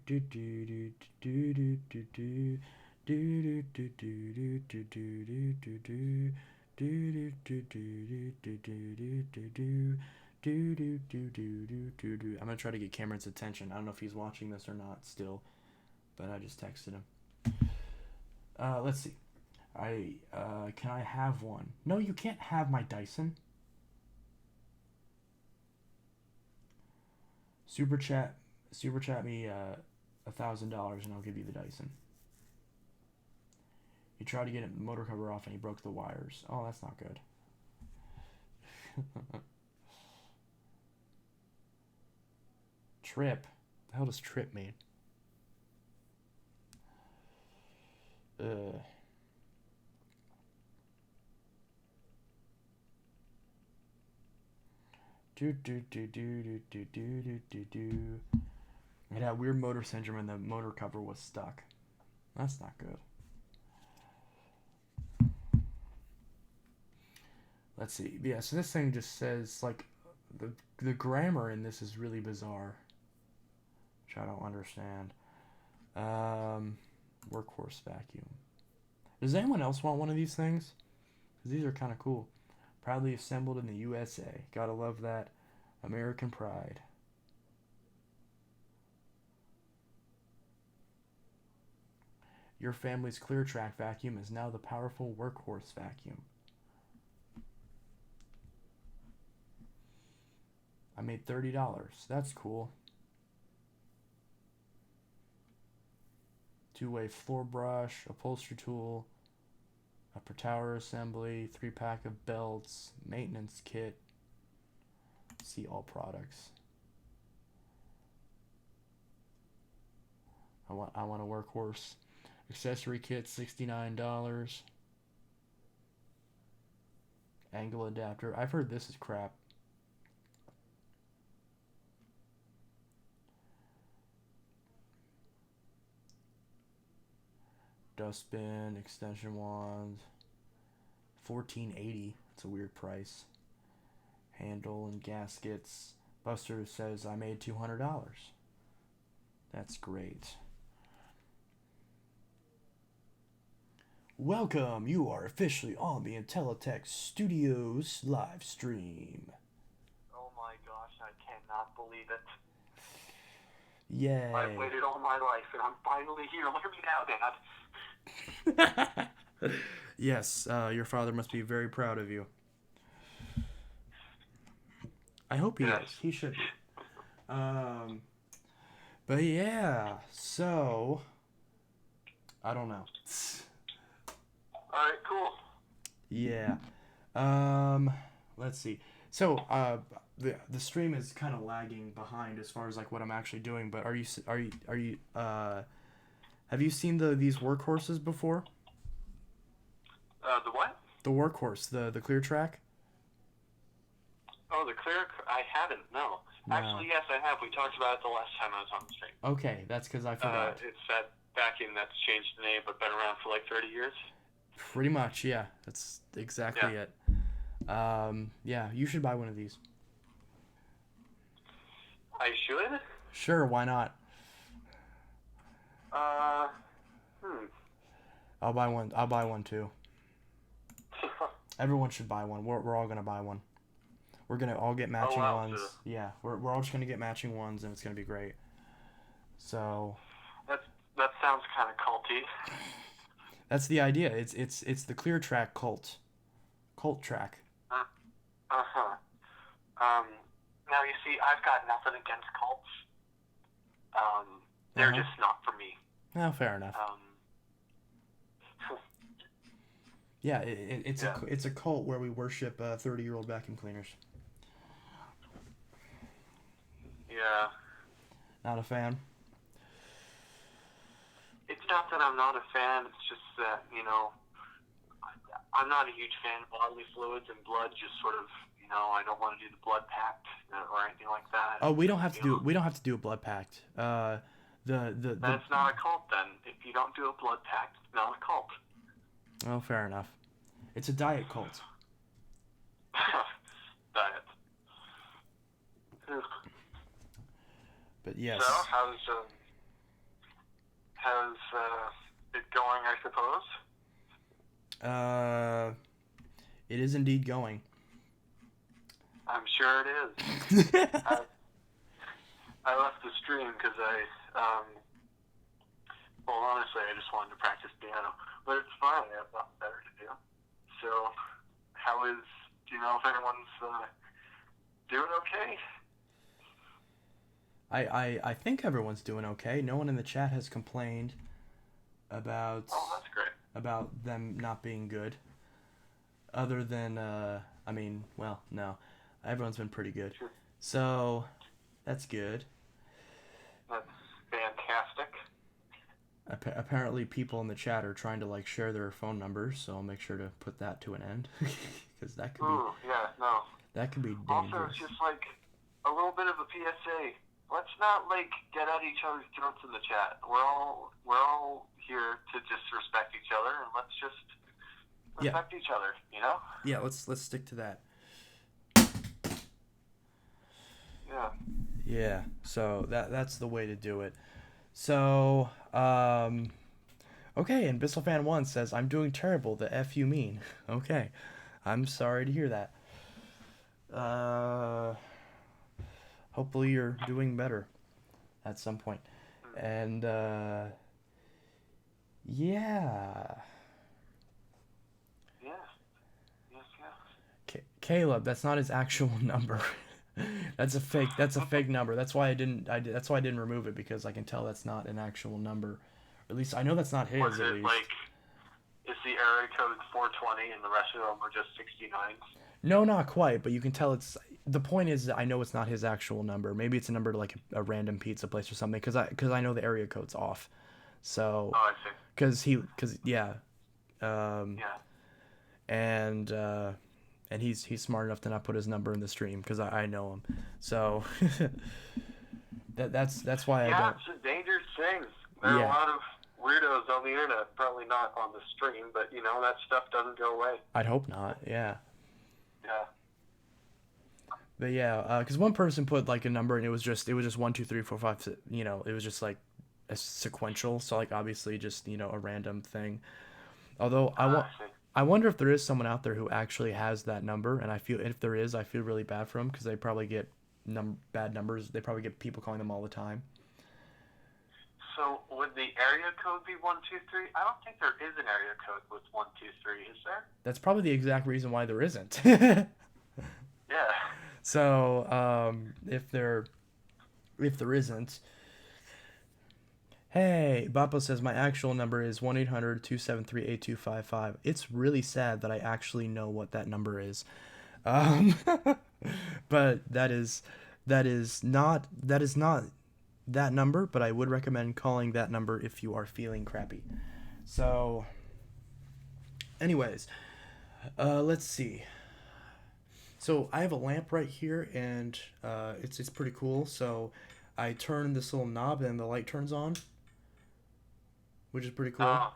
gonna try to get Cameron's attention. I don't know if he's watching this or not still, but I just texted him. Let's see. Can I have one? No, you can't have my Dyson. Super chat me $1,000 and I'll give you the Dyson. He tried to get the motor cover off and he broke the wires. Oh, that's not good. Trip. The hell does trip mean? It had weird motor syndrome and the motor cover was stuck. That's not good. Let's see. Yeah, so this thing just says, like, the grammar in this is really bizarre, which I don't understand. Workhorse vacuum. Does anyone else want one of these things? Because these are kind of cool. Proudly assembled in the USA. Gotta love that American pride. Your family's ClearTrack vacuum is now the powerful Workhorse vacuum. I made $30. That's cool. 2-way floor brush, upholstery tool, upper tower assembly, 3-pack of belts, maintenance kit. See all products. I want a Workhorse. Accessory kit, $69. Angle adapter. I've heard this is crap. Dustbin, extension wand, $14.80. It's a weird price. Handle and gaskets. Buster says I made $200. That's great. Welcome, you are officially on the Intelitech Studios live stream. Oh my gosh, I cannot believe it. Yay. I've waited all my life and I'm finally here. Look at me now, Dad. Yes, your father must be very proud of you. I hope he is. He should be. But yeah, so I don't know. Alright, cool. Yeah. Let's see. So, the stream is kind of lagging behind as far as like what I'm actually doing, but are you have you seen these workhorses before? The what? The Workhorse, the ClearTrack. Oh, the clear. I haven't. No. No. Actually, yes, I have. We talked about it the last time I was on the stream. Okay, that's because I forgot. It's that backing that's changed the name, but been around for like 30 years. Pretty much, yeah. That's exactly it. Yeah, you should buy one of these. I should. Sure, why not? I'll buy one. I'll buy one too. Everyone should buy one. We're all gonna buy one. We're gonna all get matching ones. Yeah, we're all just gonna get matching ones, and it's gonna be great. So. That sounds kind of culty. That's the idea. It's the Clear Track cult track. Now you see, I've got nothing against cults. They're just not for me. No, fair enough. Yeah, it's a cult where we worship 30-year-old vacuum cleaners. Yeah. Not a fan. It's not that I'm not a fan. It's just that, I'm not a huge fan of bodily fluids and blood. Just sort of, I don't want to do the blood pact or anything like that. Oh, we don't have to do it. We don't have to do a blood pact. That's not a cult then. If you don't do a blood pact, it's not a cult. Oh, fair enough. It's a diet cult. Diet. But yes. So how's it going? I suppose. It is indeed going. I'm sure it is. I left the stream because honestly, I just wanted to practice piano. But it's fine. I have nothing better to do. So, do you know if anyone's doing okay? I think everyone's doing okay. No one in the chat has complained about that's great. about them not being good. Other than no. Everyone's been pretty good. Sure. So that's good. That's fantastic. Apparently people in the chat are trying to share their phone numbers, so I'll make sure to put that to an end because that could that could be dangerous. Also, it's just a little bit of a PSA. Let's not get at each other's throats in the chat. We're all here to just respect each other, and let's just respect each other. Yeah, let's stick to that. Yeah. Yeah. So that's the way to do it. So okay, and Bisselfan1 says I'm doing terrible. The F you mean? Okay, I'm sorry to hear that. Hopefully you're doing better at some point. And yeah. Caleb, that's not his actual number. That's a fake number. That's why I didn't remove it, because I can tell that's not an actual number. Or at least I know that's not his. Was it at least. Is the area code 420 and the rest of them are just 69s? No, not quite, but you can tell it's. The point is, I know it's not his actual number. Maybe it's a number to a random pizza place or something, because I know the area code's off. So. Oh, I see. Yeah. And he's smart enough to not put his number in the stream, because I know him. So. that's why I don't. Yeah, it's a dangerous thing. There are a lot of weirdos on the internet, probably not on the stream, but that stuff doesn't go away. I'd hope not. Yeah. Yeah. But yeah, because one person put a number, and it was just 1, 2, 3, 4, 5. It was just a sequential. So obviously just a random thing. Although I wonder if there is someone out there who actually has that number, and if there is, I feel really bad for them, because they probably get bad numbers. They probably get people calling them all the time. So would the area code be 123? I don't think there is an area code with 123. Is there? That's probably the exact reason why there isn't. Yeah. So if there isn't. Hey, Bappo says my actual number is 1-800-273-8255. It's really sad that I actually know what that number is. But that is not that number, but I would recommend calling that number if you are feeling crappy. So anyways, let's see. So I have a lamp right here, and it's pretty cool. So I turn this little knob, and the light turns on, which is pretty cool. Oh,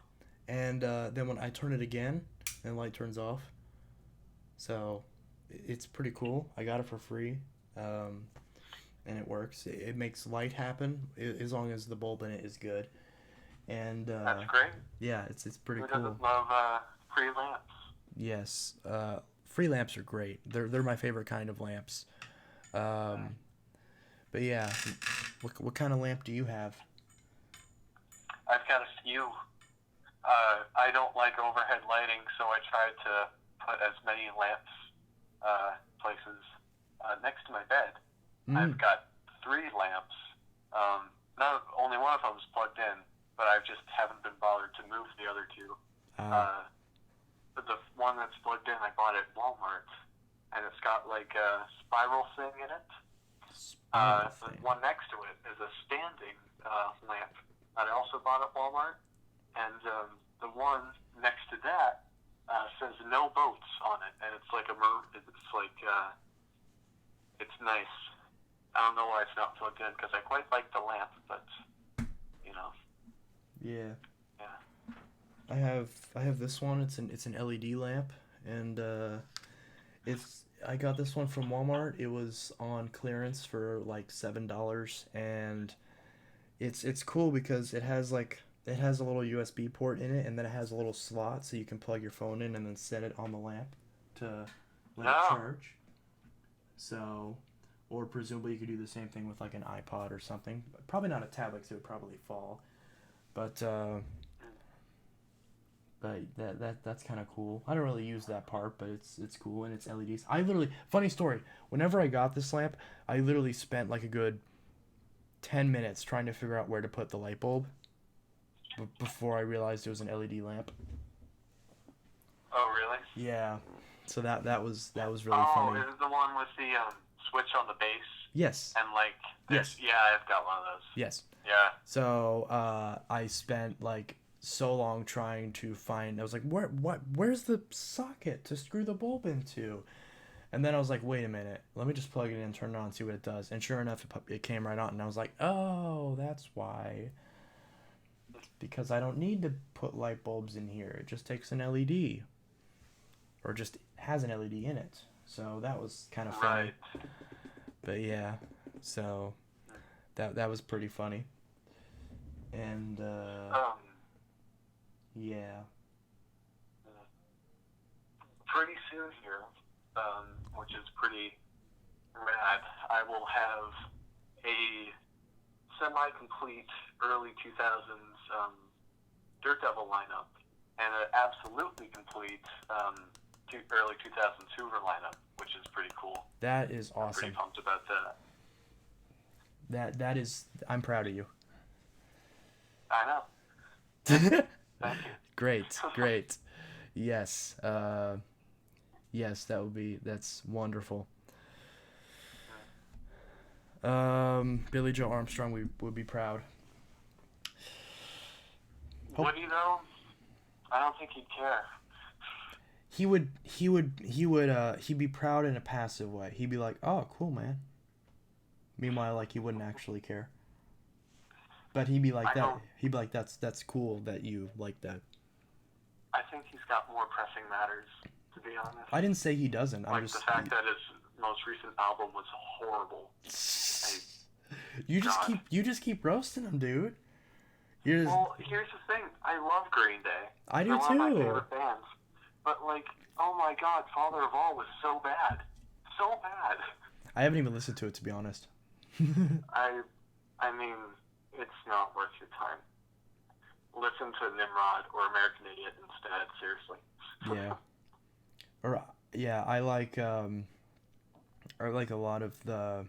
And then when I turn it again, and the light turns off. So it's pretty cool. I got it for free, um, and it works. It makes light happen as long as the bulb in it is good. And that's great. yeah, it's pretty Who cool. doesn't love free lamps? Yes, free lamps are great. They're my favorite kind of lamps. Hmm. Um, but yeah, what kind of lamp do you have? I've got a few. I don't like overhead lighting, so I try to put as many lamps places next to my bed. I've Mm. got three lamps. Not only one of them's plugged in, but I just haven't been bothered to move the other two. Ah, Uh, but the one that's plugged in, I bought at Walmart, and it's got like a spiral thing in it. spiral The thing. one next to it is a standing lamp that I also bought at Walmart, and the one next to that says "No boats" on it, and it's like it's like it's nice. I don't know why it's not plugged in because I quite like the lamp, but you know, Yeah, yeah. I have this one. It's an LED lamp, and it's I got this one from Walmart. It was on clearance for like $7, and it's cool because it has a little USB port in it, and then it has a little slot so you can plug your phone in and then set it on the lamp to let it No, charge. So, or presumably you could do the same thing with like an iPod or something. Probably not a tablet, 'cause it would probably fall. But that's kind of cool. I don't really use that part, but it's cool, and it's LEDs. I literally, funny story. Whenever I got this lamp, I literally spent like a good 10 minutes trying to figure out where to put the light bulb before I realized it was an LED lamp. oh really? Yeah. So that was really Oh, funny. is it the one with the switch on the base Yes. and like Yes. yeah, I've got one of those. Yes. Yeah. So I spent like so long trying to find. I was like, Where's the socket to screw the bulb into? And then I was like, wait a minute, let me just plug it in, turn it on, see what it does. And sure enough, it came right on. And I was like, oh, that's why. Because I don't need to put light bulbs in here. It just takes an LED, or just has an LED in it. So that was kind of funny. Right. But yeah, so that was pretty funny. And Um, yeah. pretty soon here, which is pretty rad, I will have a semi-complete early 2000s Dirt Devil lineup and an absolutely complete early 2000s Hoover lineup, which is pretty cool. That is I'm pretty awesome. pumped about that. That is, I'm proud of you. I know. Thank you. Great, great. Yes. Yes, that's wonderful. Billy Joe Armstrong, we would be proud. Hope Would he though? I don't think he'd care. he'd be proud in a passive way. He'd be like, "Oh, cool, man." Meanwhile, like he wouldn't actually care. But he'd be like I that. don't. He'd be like, "That's cool that you like that." I think he's got more pressing matters, to be honest. I didn't say he doesn't. I'm Like the just fact that his most recent album was horrible. I, God. you just keep roasting him, dude. You're just, Well, here's the thing. I love Green Day. I They're do one of my too. favorite bands. But like, oh my God, Father of All was so bad, so bad. I haven't even listened to it, to be honest. I mean, it's not worth your time. Listen to Nimrod or American Idiot instead. Seriously. Yeah. Or yeah, I like a lot of the.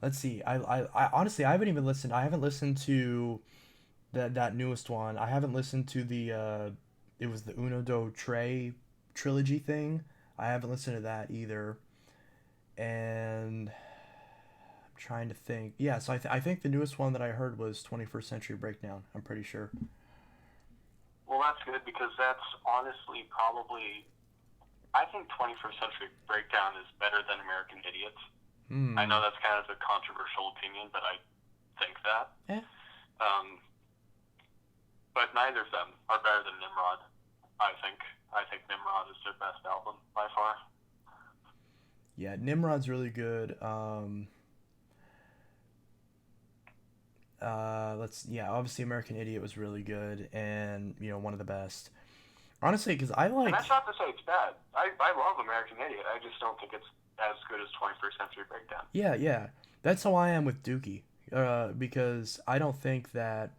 Let's see. I honestly I haven't even listened. I haven't listened to that newest one. I haven't listened to the it was the Uno Do Tre trilogy thing. I haven't listened to that either. And I'm trying to think. Yeah, so I think the newest one that I heard was 21st Century Breakdown. I'm pretty sure. Well, that's good because that's honestly probably I think 21st Century Breakdown is better than American Idiots. I know that's kind of a controversial opinion, but I think that. Yeah. But neither of them are better than Nimrod. I think Nimrod is their best album by far. Yeah, Nimrod's really good. Obviously American Idiot was really good, and one of the best. Honestly, because I like. And that's not to say it's bad. I love American Idiot. I just don't think it's as good as 21st Century Breakdown. Yeah. That's how I am with Dookie. Because I don't think that.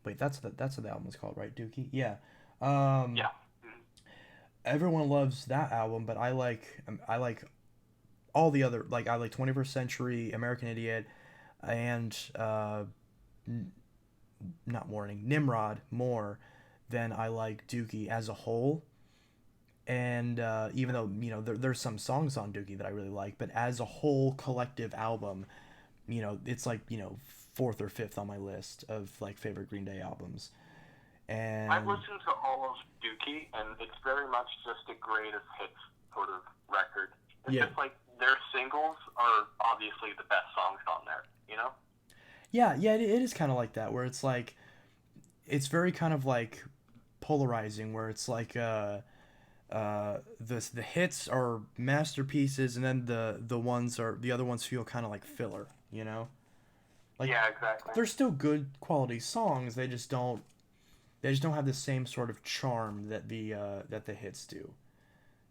Wait, that's what the album is called, right? Dookie. Yeah. Yeah. Everyone loves that album, but I like all the other, like, I like 21st Century, American Idiot, and not Warning, Nimrod more than I like Dookie as a whole. And even though there's some songs on Dookie that I really like, but as a whole collective album, it's like fourth or fifth on my list of like favorite Green Day albums. And I've listened to all of Dookie, and it's very much just a greatest hits sort of record. It's just like their singles are obviously the best songs on there, Yeah, it is kind of like that, where it's like, it's very kind of like polarizing, where it's like the hits are masterpieces, and then the other ones feel kind of like filler, Like, yeah, exactly. They're still good quality songs. They just don't have the same sort of charm that the hits do.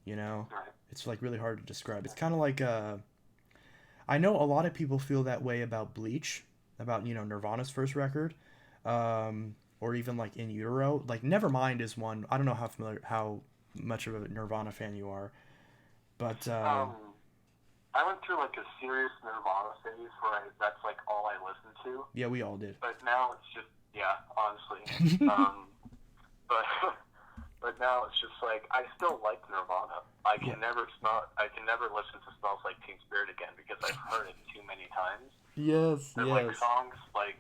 Right. It's like really hard to describe. It's kind of like I know a lot of people feel that way about Bleach, about Nirvana's first record, or even like In Utero. Like Nevermind is one. I don't know how much of a Nirvana fan you are, but I went through like a serious Nirvana phase where that's like all I listened to. Yeah, we all did. But now it's just honestly. But now it's just like I still like Nirvana. I can never listen to Smells Like Teen Spirit again because I've heard it too many times. Yes. Like songs like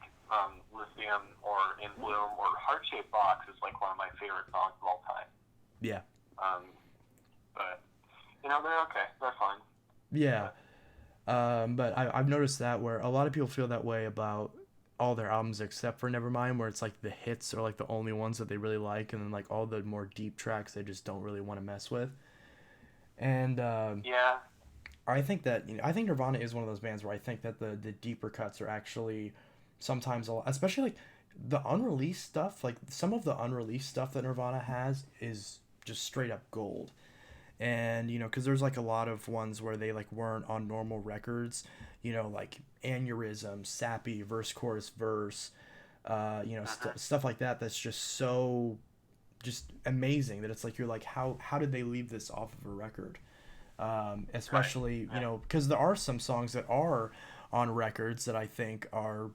Lithium or In Bloom or Heart Shaped Box is like one of my favorite songs of all time. Yeah. But they're okay. They're fine. Yeah. But I've noticed that where a lot of people feel that way about all their albums except for Nevermind, where it's like the hits are like the only ones that they really like, and then like all the more deep tracks they just don't really want to mess with. And I think that I think Nirvana is one of those bands where I think that the deeper cuts are actually sometimes especially like the unreleased stuff, like some of the unreleased stuff that Nirvana has is just straight up gold. And because there's like a lot of ones where they like weren't on normal records, like Aneurysm, Sappy, verse chorus verse, stuff like that. That's just so just amazing that it's like you're like how did they leave this off of a record? Especially because there are some songs that are on records that I think are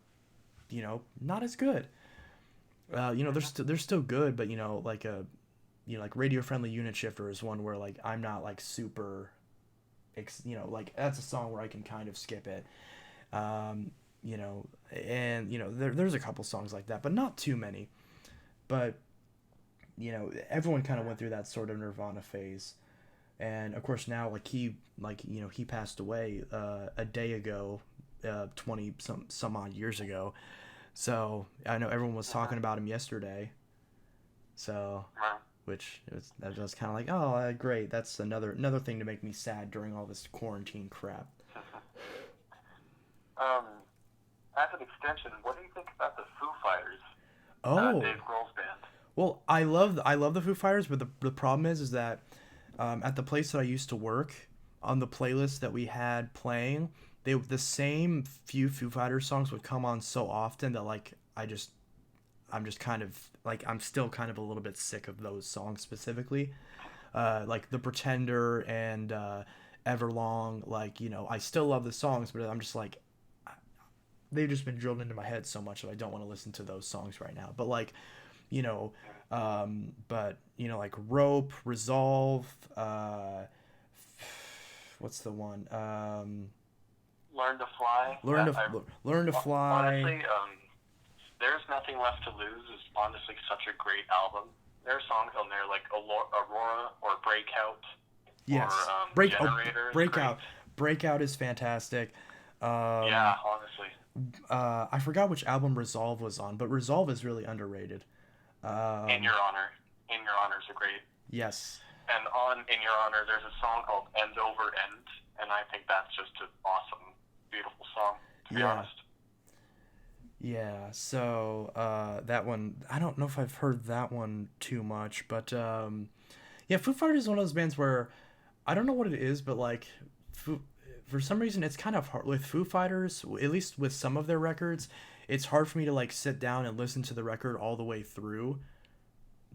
not as good. They're still good, but like a like Radio Friendly Unit Shifter is one where like I'm not like super like that's a song where I can kind of skip it. And there's a couple songs like that, but not too many. But everyone kind of went through that sort of Nirvana phase. And of course now like he passed away a day ago, 20 some odd years ago. So I know everyone was talking about him yesterday. So which that was kind of like, oh, great, that's another thing to make me sad during all this quarantine crap. As an extension, what do you think about the Foo Fighters? Dave Grohl's band. Well, I love the Foo Fighters, but the problem is that at the place that I used to work, on the playlist that we had playing, the same few Foo Fighters songs would come on so often that like I'm just kind of like I'm still kind of a little bit sick of those songs specifically, like The Pretender and Everlong. Like I still love the songs, but I'm just like they've just been drilled into my head so much that I don't want to listen to those songs right now. But like like Rope, Resolve, what's the one? Learn to Fly. Learn to Fly. Honestly, There's Nothing Left to Lose is honestly such a great album. There are songs on there like Aurora or Breakout Yes. Generator is great. Breakout is fantastic. Yeah, honestly. I forgot which album Resolve was on, but Resolve is really underrated. In Your Honor. In Your Honor is a great. Yes. And on In Your Honor, there's a song called End Over End, and I think that's just an awesome, beautiful song, to be honest. Yeah, so that one, I don't know if I've heard that one too much, but yeah, Foo Fighters is one of those bands where I don't know what it is, but like for some reason it's kind of hard with Foo Fighters, at least with some of their records, it's hard for me to like sit down and listen to the record all the way through.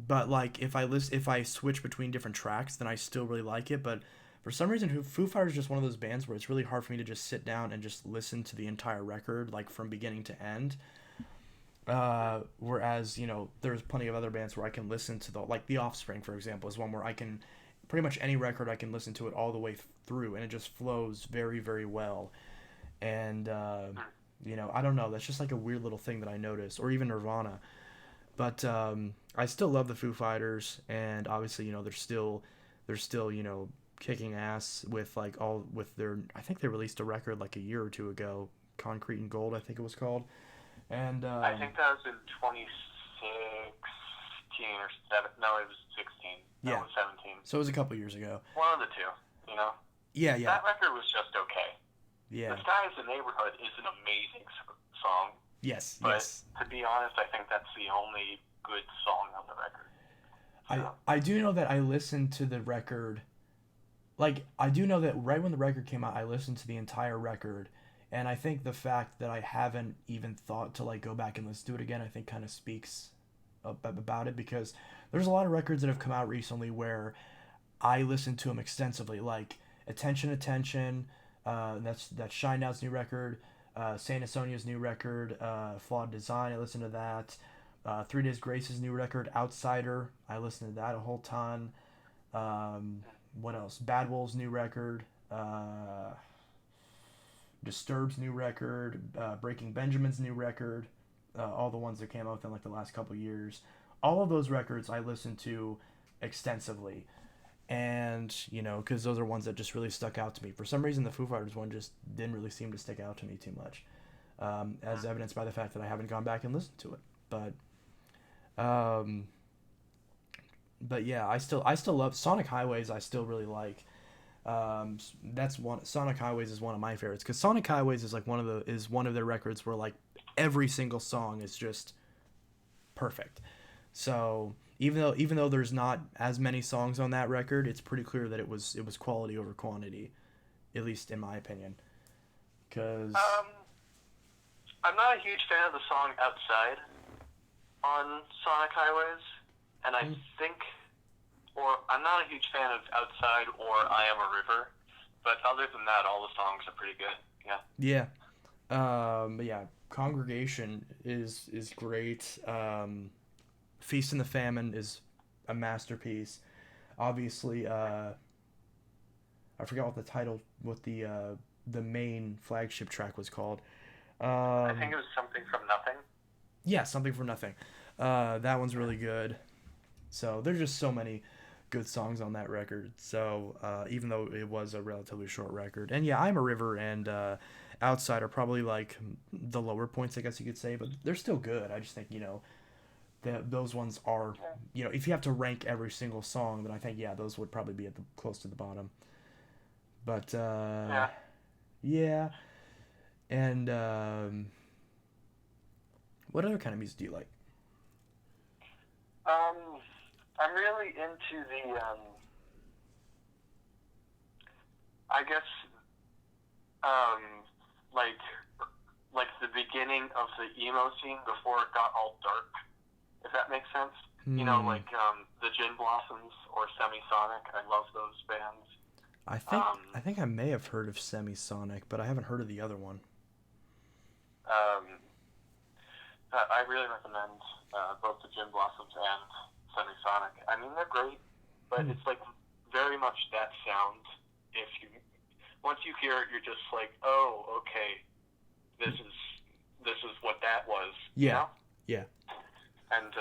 But like if I switch between different tracks, then I still really like it, but for some reason Foo Fighters is just one of those bands where it's really hard for me to just sit down and just listen to the entire record like from beginning to end. Whereas there's plenty of other bands where I can listen to the Offspring, for example, is one where I can pretty much any record I can listen to it all the way through, and it just flows very very well. And I don't know, that's just like a weird little thing that I noticed, or even Nirvana. But I still love the Foo Fighters, and obviously they're still kicking ass with like all with their. I think they released a record like a year or two ago, Concrete and Gold, I think it was called. And I think that was in 2016 or 7. No, it was 16. No, it was 17. So it was a couple years ago. One of the two, Yeah. That record was just okay. Yeah. The Sky is the Neighborhood is an amazing song. Yes. But yes. to be honest, I think that's the only good song on the record. So. I do know that I listened to the record. Like, I do know that right when the record came out, I listened to the entire record. And I think the fact that I haven't even thought to like go back and listen to it again, I think kind of speaks about it, because there's a lot of records that have come out recently where I listened to them extensively, like Attention, that's Shinedown's new record, Saint Sonia's new record, Flawed Design, I listened to that, 3 Days Grace's new record, Outsider, I listened to that a whole ton. What else? Bad Wolves' new record, Disturbed's new record, Breaking Benjamin's new record, all the ones that came out within like the last couple years. All of those records I listened to extensively, and because those are ones that just really stuck out to me. For some reason, the Foo Fighters one just didn't really seem to stick out to me too much, as evidenced by the fact that I haven't gone back and listened to it. But yeah, I still love Sonic Highways. I still really like. That's one. Sonic Highways is one of my favorites, because Sonic Highways is like one of their records where like every single song is just perfect. So even though there's not as many songs on that record, it's pretty clear that it was quality over quantity, at least in my opinion. Because I'm not a huge fan of the song Outside on Sonic Highways, and I think. Or I'm not a huge fan of Outside or I Am a River, but other than that, all the songs are pretty good. Yeah. Yeah. But yeah, Congregation is great. Feast and the Famine is a masterpiece. Obviously, I forgot what the main flagship track was called. I think it was Something from Nothing. Yeah, Something from Nothing. That one's really good. So there's just so many good songs on that record. So even though it was a relatively short record, and yeah, I'm a River and Outside are probably like the lower points, I guess you could say, but they're still good. I just think those ones are, if you have to rank every single song, then I think those would probably be close to the bottom. But yeah, and what other kind of music do you like? I'm really into the, I guess, like the beginning of the emo scene before it got all dark, if that makes sense. Like the Gin Blossoms or Semisonic. I love those bands. I think I may have heard of Semisonic, but I haven't heard of the other one. I really recommend both the Gin Blossoms and Semisonic. I mean, they're great, but it's like very much that sound. Once you hear it, you're just like, oh, okay, this is what that was. Yeah. Yeah. And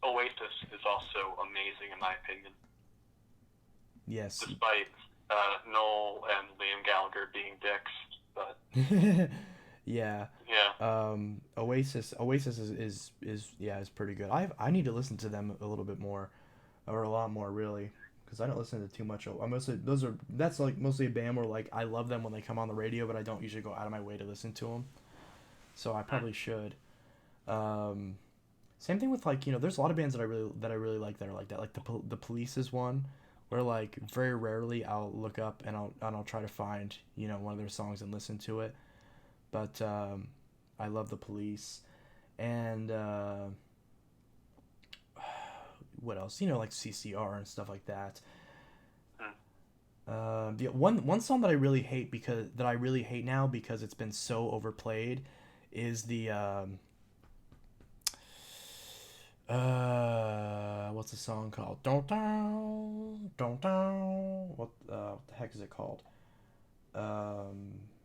Oasis is also amazing in my opinion. Yes. despite Noel and Liam Gallagher being dicks. But Yeah. yeah, Oasis is pretty good. I need to listen to them a little bit more, or a lot more really, because I don't listen to too much. I mostly that's like mostly a band where like I love them when they come on the radio, but I don't usually go out of my way to listen to them. So I probably should. Um, Same thing with like there's a lot of bands that I really like that are like that. Like the Police is one, where like very rarely I'll look up and I'll try to find one of their songs and listen to it. But I love the Police, and what else? Like CCR and stuff like that. The one song that I really hate now because it's been so overplayed is the what's the song called? Don't what the heck is it called?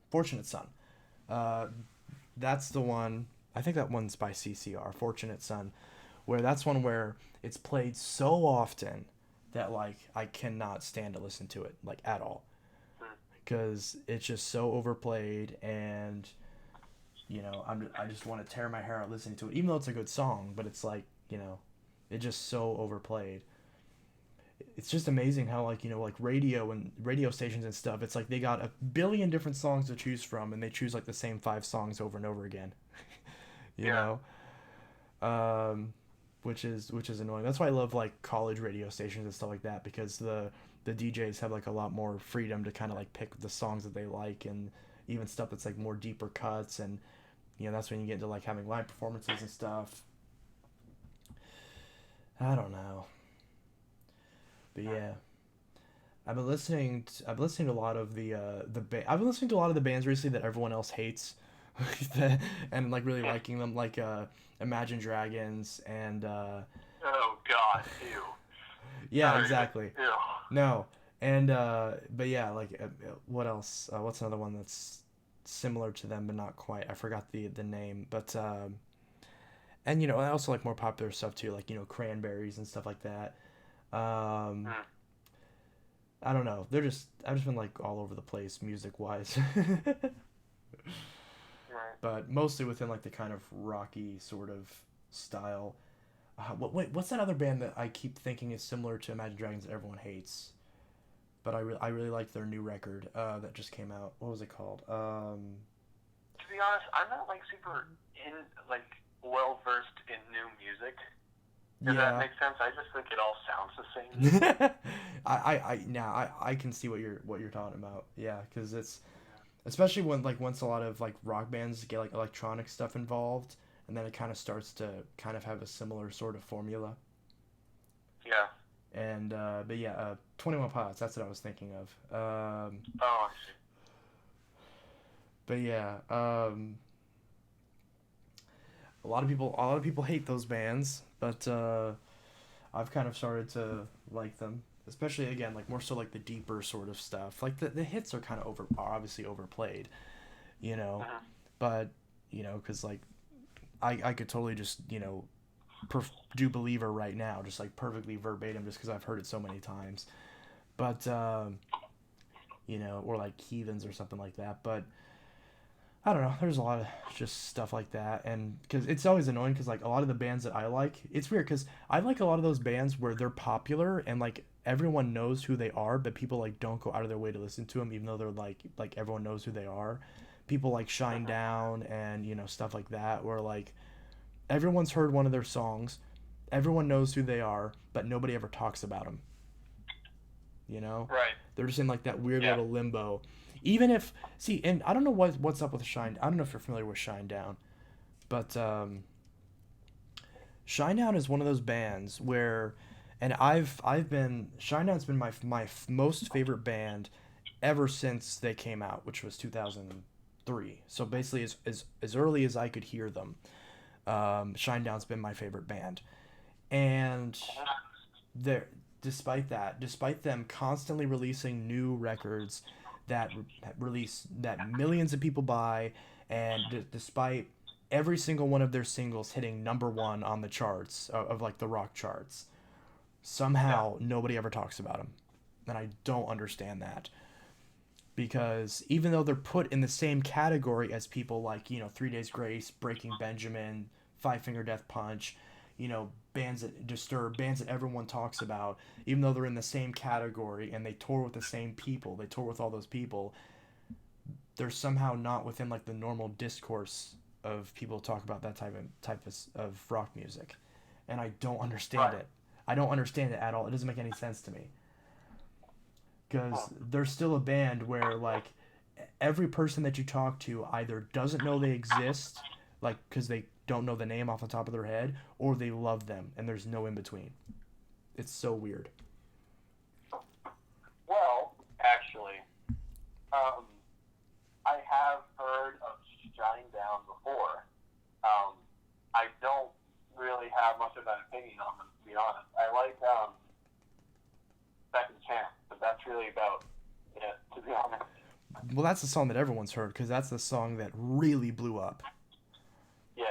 Fortunate Son. Uh, that's the one. I think that one's by CCR, Fortunate Son, where that's one where it's played so often that like I cannot stand to listen to it like at all because it's just so overplayed and I just want to tear my hair out listening to it even though it's a good song, but it's like it's just so overplayed. It's just amazing how like like radio stations and stuff, it's like they got a billion different songs to choose from and they choose like the same five songs over and over again. you yeah, know um which is annoying. That's why I love like college radio stations and stuff like that because the DJs have like a lot more freedom to kind of like pick the songs that they like and even stuff that's like more deeper cuts and that's when you get into like having live performances and stuff. I don't know. But yeah, I've been listening to a lot of I've been listening to a lot of the bands recently that everyone else hates, and like really liking them, like Imagine Dragons and oh god, ew. yeah, Not even, exactly. ew. No, and but yeah, like what else? What's another one that's similar to them but not quite? I forgot the name, but and I also like more popular stuff too, like Cranberries and stuff like that. Um, Mm, I don't know. I've just been like all over the place music wise, right. but mostly within like the kind of rocky sort of style. What's that other band that I keep thinking is similar to Imagine Dragons that everyone hates? But I really like their new record that just came out. What was it called? To be honest, I'm not like super in like well versed in new music. Does that Yeah. make sense? I just think it all sounds the same. I can see what you're talking about. Yeah, because it's especially when like once a lot of like rock bands get like electronic stuff involved, and then it kind of starts to kind of have a similar sort of formula. Yeah. And but yeah, 21 Pilots. That's what I was thinking of. Oh, I see. But yeah, a lot of people hate those bands, but I've kind of started to like them, especially again like more so like the deeper sort of stuff. Like the hits are obviously overplayed, you know, Mhm. but because like I could totally just do Believer right now, just like perfectly verbatim, just because I've heard it so many times. But or like Heathens or something like that. But I don't know. There's a lot of just stuff like that, and because it's always annoying because like a lot of the bands that I like, it's weird because I like a lot of those bands where they're popular and like everyone knows who they are, but people like don't go out of their way to listen to them, even though they're like everyone knows who they are. People like Shine Mhm. Down and stuff like that, where like everyone's heard one of their songs, everyone knows who they are, but nobody ever talks about them. You know, Right. they're just in like that weird Yeah. little limbo. Even if see, and I don't know what's up with Shine. I don't know if you're familiar with Shine Down, but Shine Down is one of those bands where, and I've been Shinedown's been my most favorite band ever since they came out, which was 2003. So basically, as early as I could hear them, Shinedown's been my favorite band, and there despite them constantly releasing new records that release that millions of people buy, and despite every single one of their singles hitting number one on the charts of like the rock charts, Yeah. somehow nobody ever talks about them. and I don't understand that. Because even though they're put in the same category as people like, 3 Days Grace, Breaking Benjamin, Five Finger Death Punch, bands that disturb, bands that everyone talks about, even though they're in the same category and they tour with the same people, they tour with all those people, they're somehow not within like the normal discourse of people talk about that type of rock music. And I don't understand Right. it. I don't understand it at all. It doesn't make any sense to me. Because there's still a band where like every person that you talk to either doesn't know they exist, like because they don't know the name off the top of their head, or they love them, and there's no in between. It's so weird. Well, actually, um, I have heard of Shinedown before. Um, I don't really have much of an opinion on them, to be honest. I like Second Chance, but that's really about it, to be honest. Well, that's the song that everyone's heard because that's the song that really blew up. Yeah.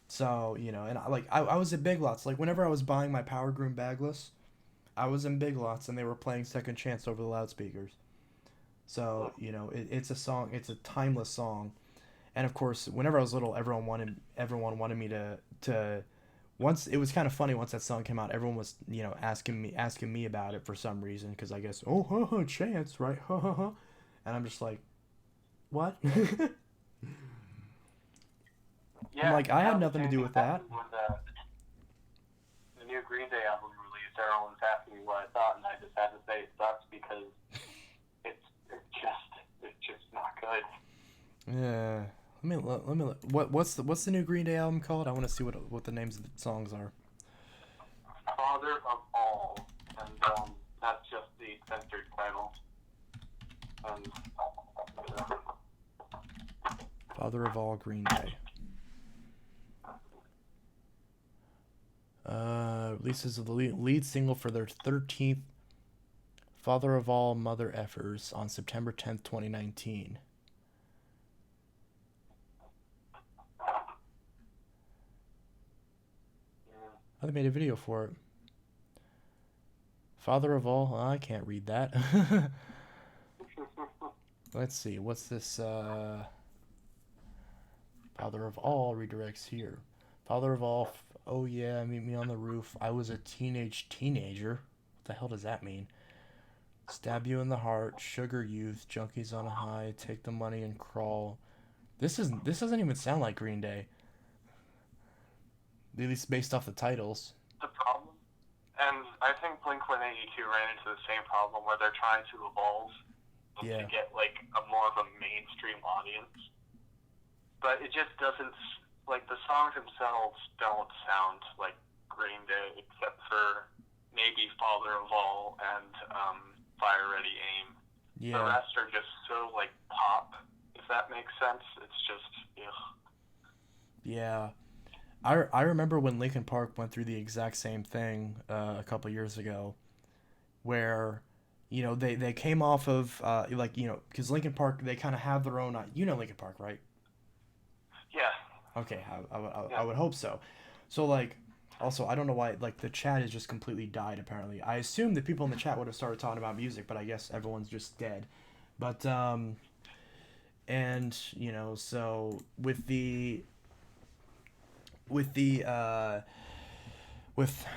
So and I was at Big Lots. Like whenever I was buying my Power Groom bagless, I was in Big Lots and they were playing Second Chance over the loudspeakers. So it's a song. It's a timeless song. And of course, whenever I was little, everyone wanted me to. Once it was kind of funny once that song came out, everyone was asking me about it for some reason because I guess Chance, right, and I'm just like, what? I'm Yeah, like, I had the nothing to same do thing with that. happened when the new Green Day album released. Everyone was asking me what I thought, and I just had to say it sucks because it's just not good. Yeah. Let me what's the new Green Day album called? I want to see what the names of the songs are. Father of All, and that's just the censored title. And Father of All, Green Day. Releases of the lead single for their 13th Father of All, Mother Effers on September 10th, 2019. Oh, they made a video for it. Father of All, I can't read that. Let's see, what's this? Father of All redirects here. Father of All, oh yeah, meet me on the roof. I was a teenager. What the hell does that mean? Stab you in the heart, sugar youth, junkies on a high, take the money and crawl. This doesn't even sound like Green Day. At least based off the titles. the problem, and I think Blink-182 ran into the same problem where they're trying to evolve Yeah. to get like a more of a mainstream audience, but it just doesn't. Like the songs themselves don't sound like Green Day, except for maybe Father of All and Fire Ready Aim. The Yeah. rest are just so like pop, if that makes sense. It's just ugh. Yeah. I remember when Linkin Park went through the exact same thing a couple years ago, where they came off of because Linkin Park, they kind of have their own Linkin Park, right? Yeah. Okay, I Yeah. would hope so. So like, also I don't know why like the chat has just completely died. Apparently, I assumed that people in the chat would have started talking about music, but I guess everyone's just dead. But and so with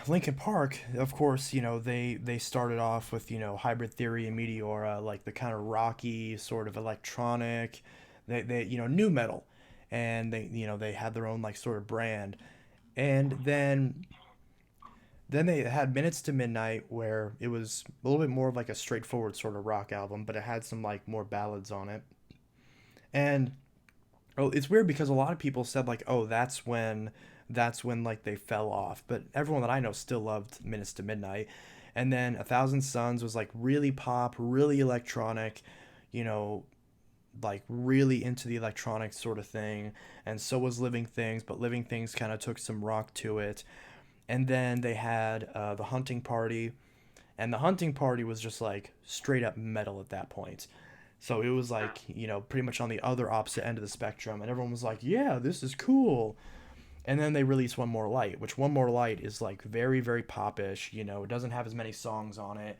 Linkin Park, of course, they started off with Hybrid Theory and Meteora, like the kind of rocky sort of electronic, they new metal, and they had their own like sort of brand, and then they had Minutes to Midnight, where it was a little bit more of like a straightforward sort of rock album, but it had some like more ballads on it, and oh, it's weird because a lot of people said like, oh, that's when like they fell off. But everyone that I know still loved Minutes to Midnight. And then A Thousand Suns was like really pop, really electronic, you know, like really into the electronic sort of thing. And so was Living Things, but Living Things kind of took some rock to it. And then they had The Hunting Party, and The Hunting Party was just like straight up metal at that point. So it was like, pretty much on the other opposite end of the spectrum, and everyone was like, yeah, this is cool. And then they released One More Light, which One More Light is like very, very popish. It doesn't have as many songs on it.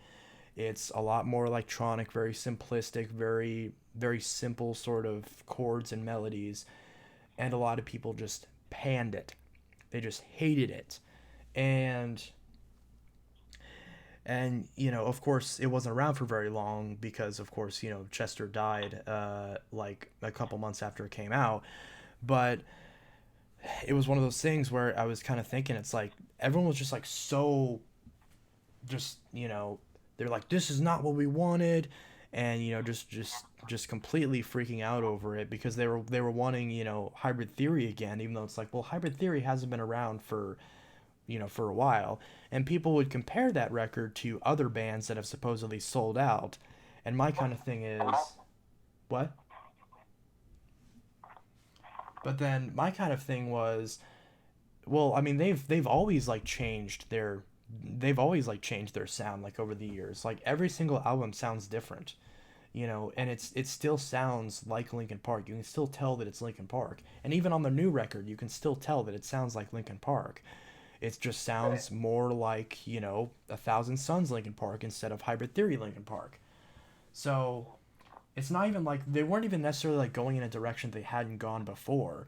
It's a lot more electronic, very simplistic, very very simple sort of chords and melodies, and a lot of people just panned it. They just hated it. And of course it wasn't around for very long because of course Chester died like a couple months after it came out. But it was one of those things where I was kind of thinking, it's like everyone was just like so just they're like, this is not what we wanted. And just completely freaking out over it because they were wanting Hybrid Theory again, even though it's like, well, Hybrid Theory hasn't been around for a while. And people would compare that record to other bands that have supposedly sold out. And my kind of thing is, what? But then my kind of thing was, well, I mean, they've always like changed their sound like over the years. Like every single album sounds different, and it still sounds like Linkin Park. You can still tell that it's Linkin Park. And even on the new record, you can still tell that it sounds like Linkin Park. It just sounds more like, A Thousand Suns Linkin Park instead of Hybrid Theory Linkin Park. So it's not even like they weren't even necessarily like going in a direction they hadn't gone before.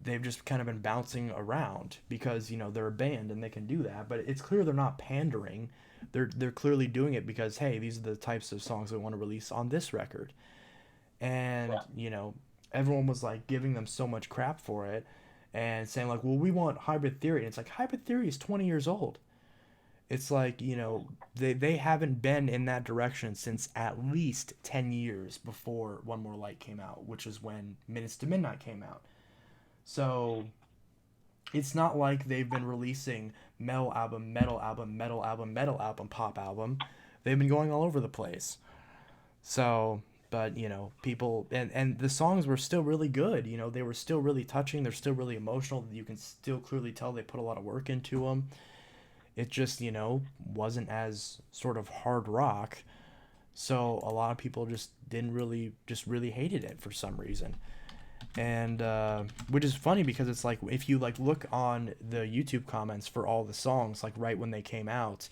They've just kind of been bouncing around because they're a band and they can do that. But it's clear they're not pandering. They're clearly doing it because, hey, these are the types of songs we want to release on this record. And everyone was like giving them so much crap for it and saying like, well, we want Hybrid Theory. And it's like, Hybrid Theory is 20 years old. It's like, they haven't been in that direction since at least 10 years before One More Light came out, which is when Minutes to Midnight came out. So it's not like they've been releasing metal album, metal album, metal album, metal album, pop album. They've been going all over the place. So, but people and the songs were still really good. They were still really touching. They're still really emotional. You can still clearly tell they put a lot of work into them. It just wasn't as sort of hard rock. So a lot of people just really hated it for some reason. And which is funny because it's like if you like look on the YouTube comments for all the songs like right when they came out,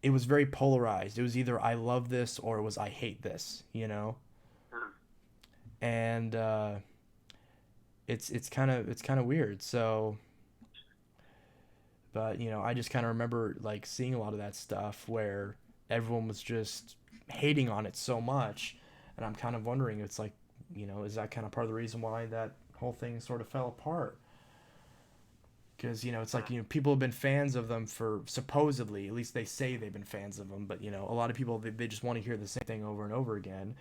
it was very polarized. It was either I love this or it was I hate this, and it's kind of weird. So, but I just kind of remember like seeing a lot of that stuff where everyone was just hating on it so much, and I'm kind of wondering, it's like, is that kind of part of the reason why that whole thing sort of fell apart? Because it's like people have been fans of them for supposedly, at least they say they've been fans of them, but a lot of people they just want to hear the same thing over and over again.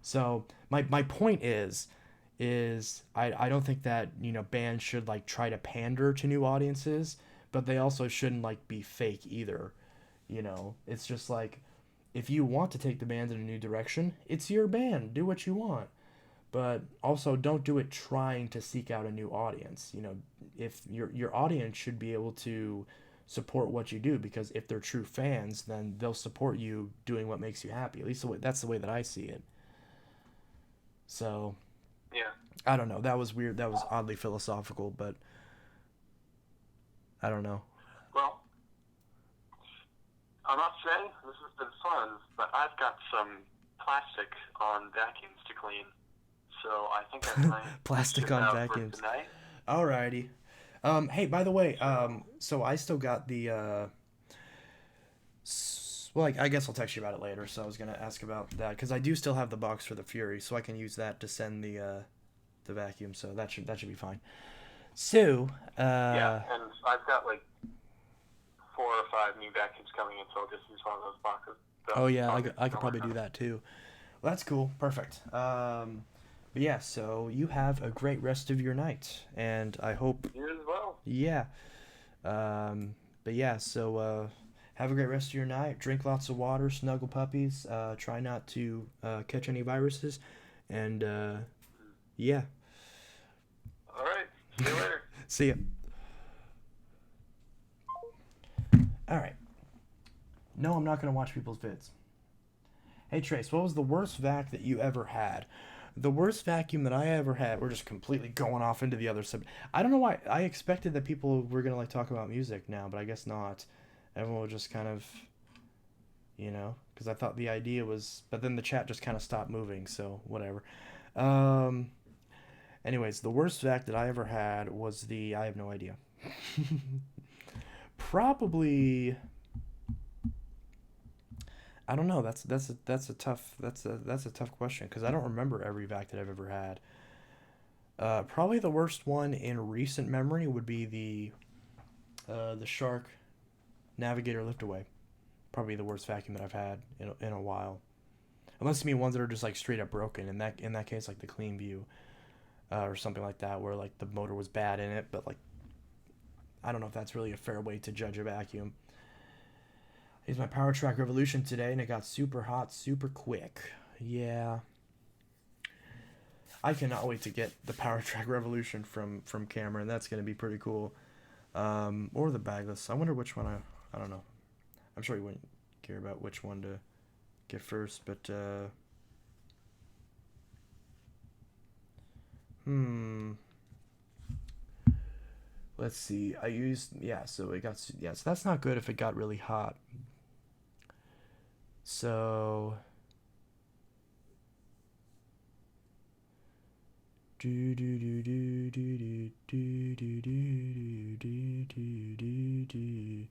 So my point is I don't think that bands should like try to pander to new audiences, but they also shouldn't like be fake either. It's just like, if you want to take the band in a new direction, it's your band, do what you want. But also don't do it trying to seek out a new audience. If your audience should be able to support what you do, because if they're true fans, then they'll support you doing what makes you happy. At least that's the way that I see it. So, yeah, I don't know. That was weird. That was oddly philosophical, but I don't know. Well, I must say this has been fun, but I've got some plastic on vacuums to clean. So I think that's my plastic on vacuums. Alrighty. Hey, by the way, so I still got the well, I guess I'll text you about it later. So I was gonna ask about that because I do still have the box for the Fury, so I can use that to send the vacuum. So that should be fine. So yeah, and I've got like 4 or 5 new vacuums coming in, so I'll just use one of those boxes. So oh yeah, I could probably do that too. Well, that's cool. Perfect. But yeah, so you have a great rest of your night, and I hope you as well. Yeah. But yeah, so have a great rest of your night. Drink lots of water, snuggle puppies. Try not to catch any viruses, and yeah. All right. See you later. See ya. All right. No, I'm not gonna watch people's vids. Hey Trace, what was the worst vac that you ever had? The worst vacuum that I ever had, we're just completely going off into the other subject. I don't know why. I expected that people were going to like talk about music now, but I guess not. Everyone will just kind of you know, because I thought the idea was, but then the chat just kind of stopped moving, so whatever. Um, anyways, the worst vac that I ever had was the, I have no idea. Probably, I don't know. That's a tough question because I don't remember every vac that I've ever had. Probably the worst one in recent memory would be the Shark Navigator Liftaway. Probably the worst vacuum that I've had in a while. Unless you mean ones that are just like straight up broken. In that case, like the Clean View or something like that, where like the motor was bad in it, but like I don't know if that's really a fair way to judge a vacuum. I used my Power Track Revolution today, and it got super hot super quick. Yeah, I cannot wait to get the Power Track Revolution from Cameron. That's gonna be pretty cool. Or the bagless. I wonder which one I don't know. I'm sure you wouldn't care about which one to get first, but hmm. Let's see. I used yeah, so it got yeah, so that's not good if it got really hot. So do do do do do do do do do do do do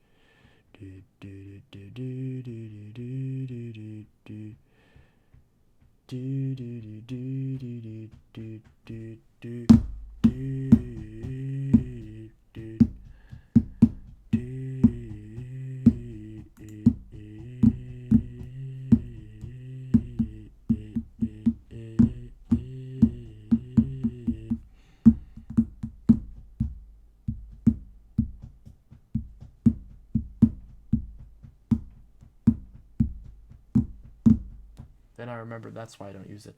Then I remember that's why I don't use it.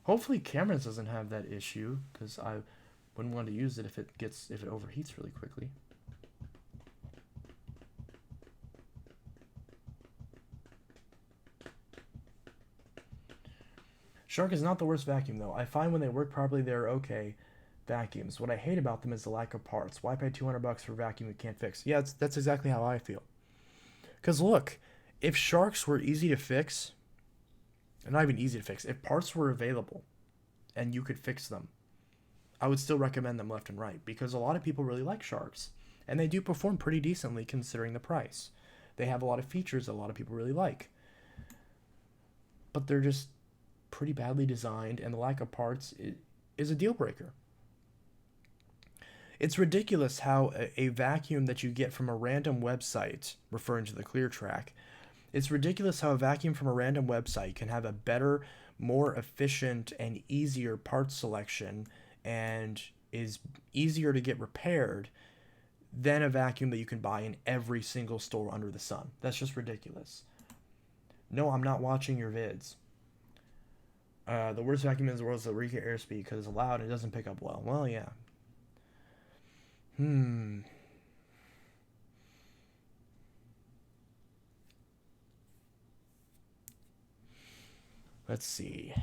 Hopefully Cameron's doesn't have that issue because I wouldn't want to use it if it overheats really quickly. Shark is not the worst vacuum though. I find when they work properly they're okay vacuums. What I hate about them is the lack of parts. Why pay $200 for a vacuum you can't fix? Yeah, that's exactly how I feel. Cause look, if sharks were easy to fix, not even easy to fix, if parts were available and you could fix them, I would still recommend them left and right because a lot of people really like sharks and they do perform pretty decently considering the price. They have a lot of features that a lot of people really like, but they're just pretty badly designed and the lack of parts is a deal breaker. It's ridiculous how a vacuum that you get from a random website, referring to the ClearTrack, it's ridiculous how a vacuum from a random website can have a better, more efficient, and easier parts selection and is easier to get repaired than a vacuum that you can buy in every single store under the sun. That's just ridiculous. No, I'm not watching your vids. The worst vacuum in the world is the Rika Airspeed because it's loud and it doesn't pick up well. Well, yeah. Hmm. Let's see.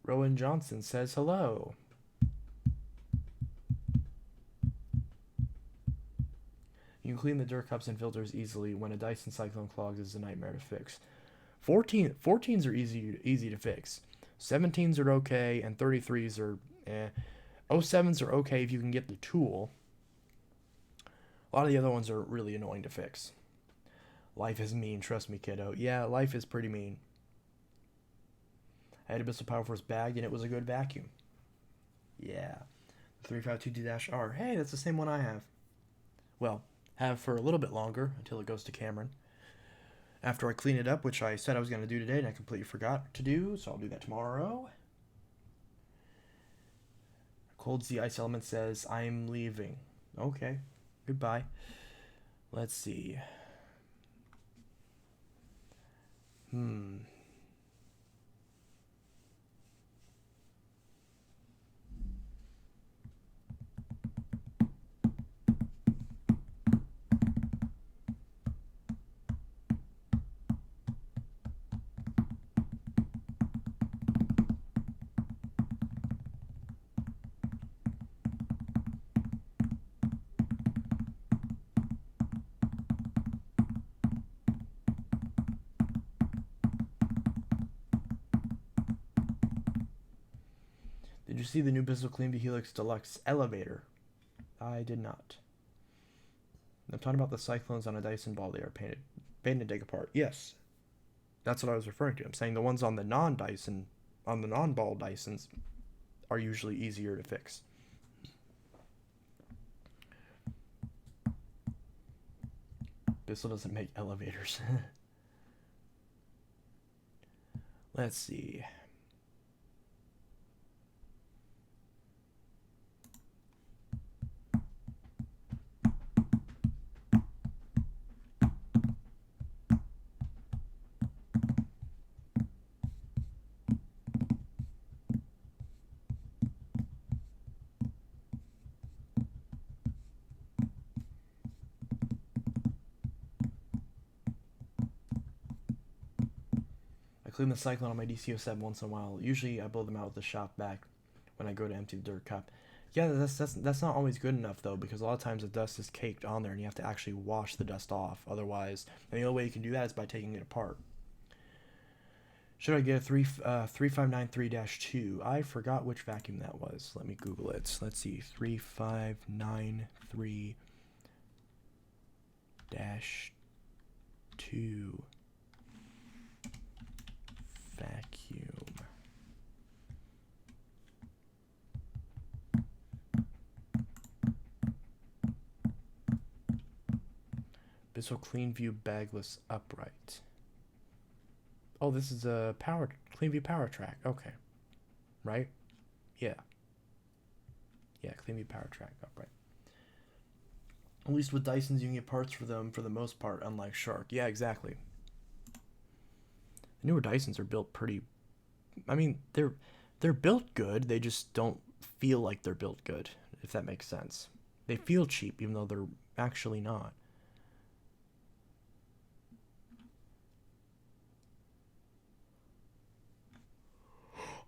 Rowan Johnson says hello. You can clean the dirt cups and filters easily when a Dyson Cyclone clogs is a nightmare to fix. 14s are easy to fix. 17s are okay, and 33s are eh. 07s are okay if you can get the tool. A lot of the other ones are really annoying to fix. Life is mean, trust me, kiddo. Yeah, life is pretty mean. I had a Bissell Power Force bag, and it was a good vacuum. Yeah. 352D-R. Hey, that's the same one I have. Well, have for a little bit longer until it goes to Cameron. After I clean it up, which I said I was going to do today and I completely forgot to do, so I'll do that tomorrow. Cold Sea Ice Element says, I'm leaving. Okay, goodbye. Let's see. you see the new Bissell Cleanview Helix Deluxe elevator? I did not. I'm talking about the Cyclones on a Dyson ball. They are painted to take apart. Yes, that's what I was referring to. I'm saying the ones on the non-Dyson, on the non-ball Dysons, are usually easier to fix. Bissell doesn't make elevators. Let's see. Clean the Cyclone on my DC07 once in a while. Usually I blow them out with the shop vac when I go to empty the dirt cup. Yeah, that's not always good enough though, because a lot of times the dust is caked on there and you have to actually wash the dust off. Otherwise, and the only way you can do that is by taking it apart. Should I get a 3593-2? I forgot which vacuum that was. Let me Google it. Let's see. 3593-2. Vacuum. Bissell Cleanview bagless upright. Oh, this is a Cleanview Power Track. Okay. Right? Yeah. Yeah, Cleanview Power Track upright. At least with Dysons, you can get parts for them for the most part, unlike Shark. Yeah, exactly. Newer Dysons are built pretty. I mean, they're built good. They just don't feel like they're built good, if that makes sense. They feel cheap, even though they're actually not.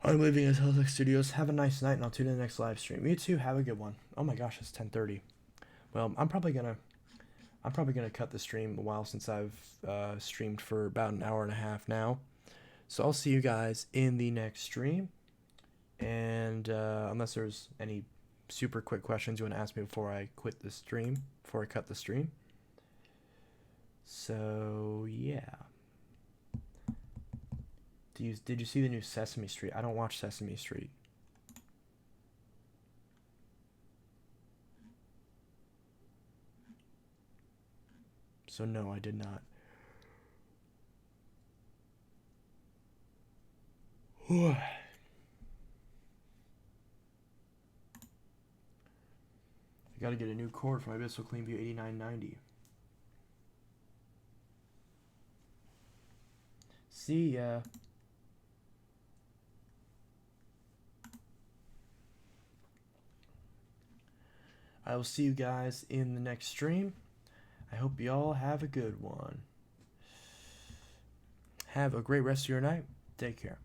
I'm leaving at Celtic Studios. Have a nice night, and I'll tune in the next live stream. You too. Have a good one. Oh my gosh, it's 10:30. Well, I'm probably gonna cut the stream a while since I've streamed for about an hour and a half now. So I'll see you guys in the next stream. And unless there's any super quick questions you want to ask me before I cut the stream. So yeah. Did you see the new Sesame Street? I don't watch Sesame Street. So no, I did not. I gotta get a new cord for my Bissell Cleanview 8990. See ya. I will see you guys in the next stream. I hope you all have a good one. Have a great rest of your night. Take care.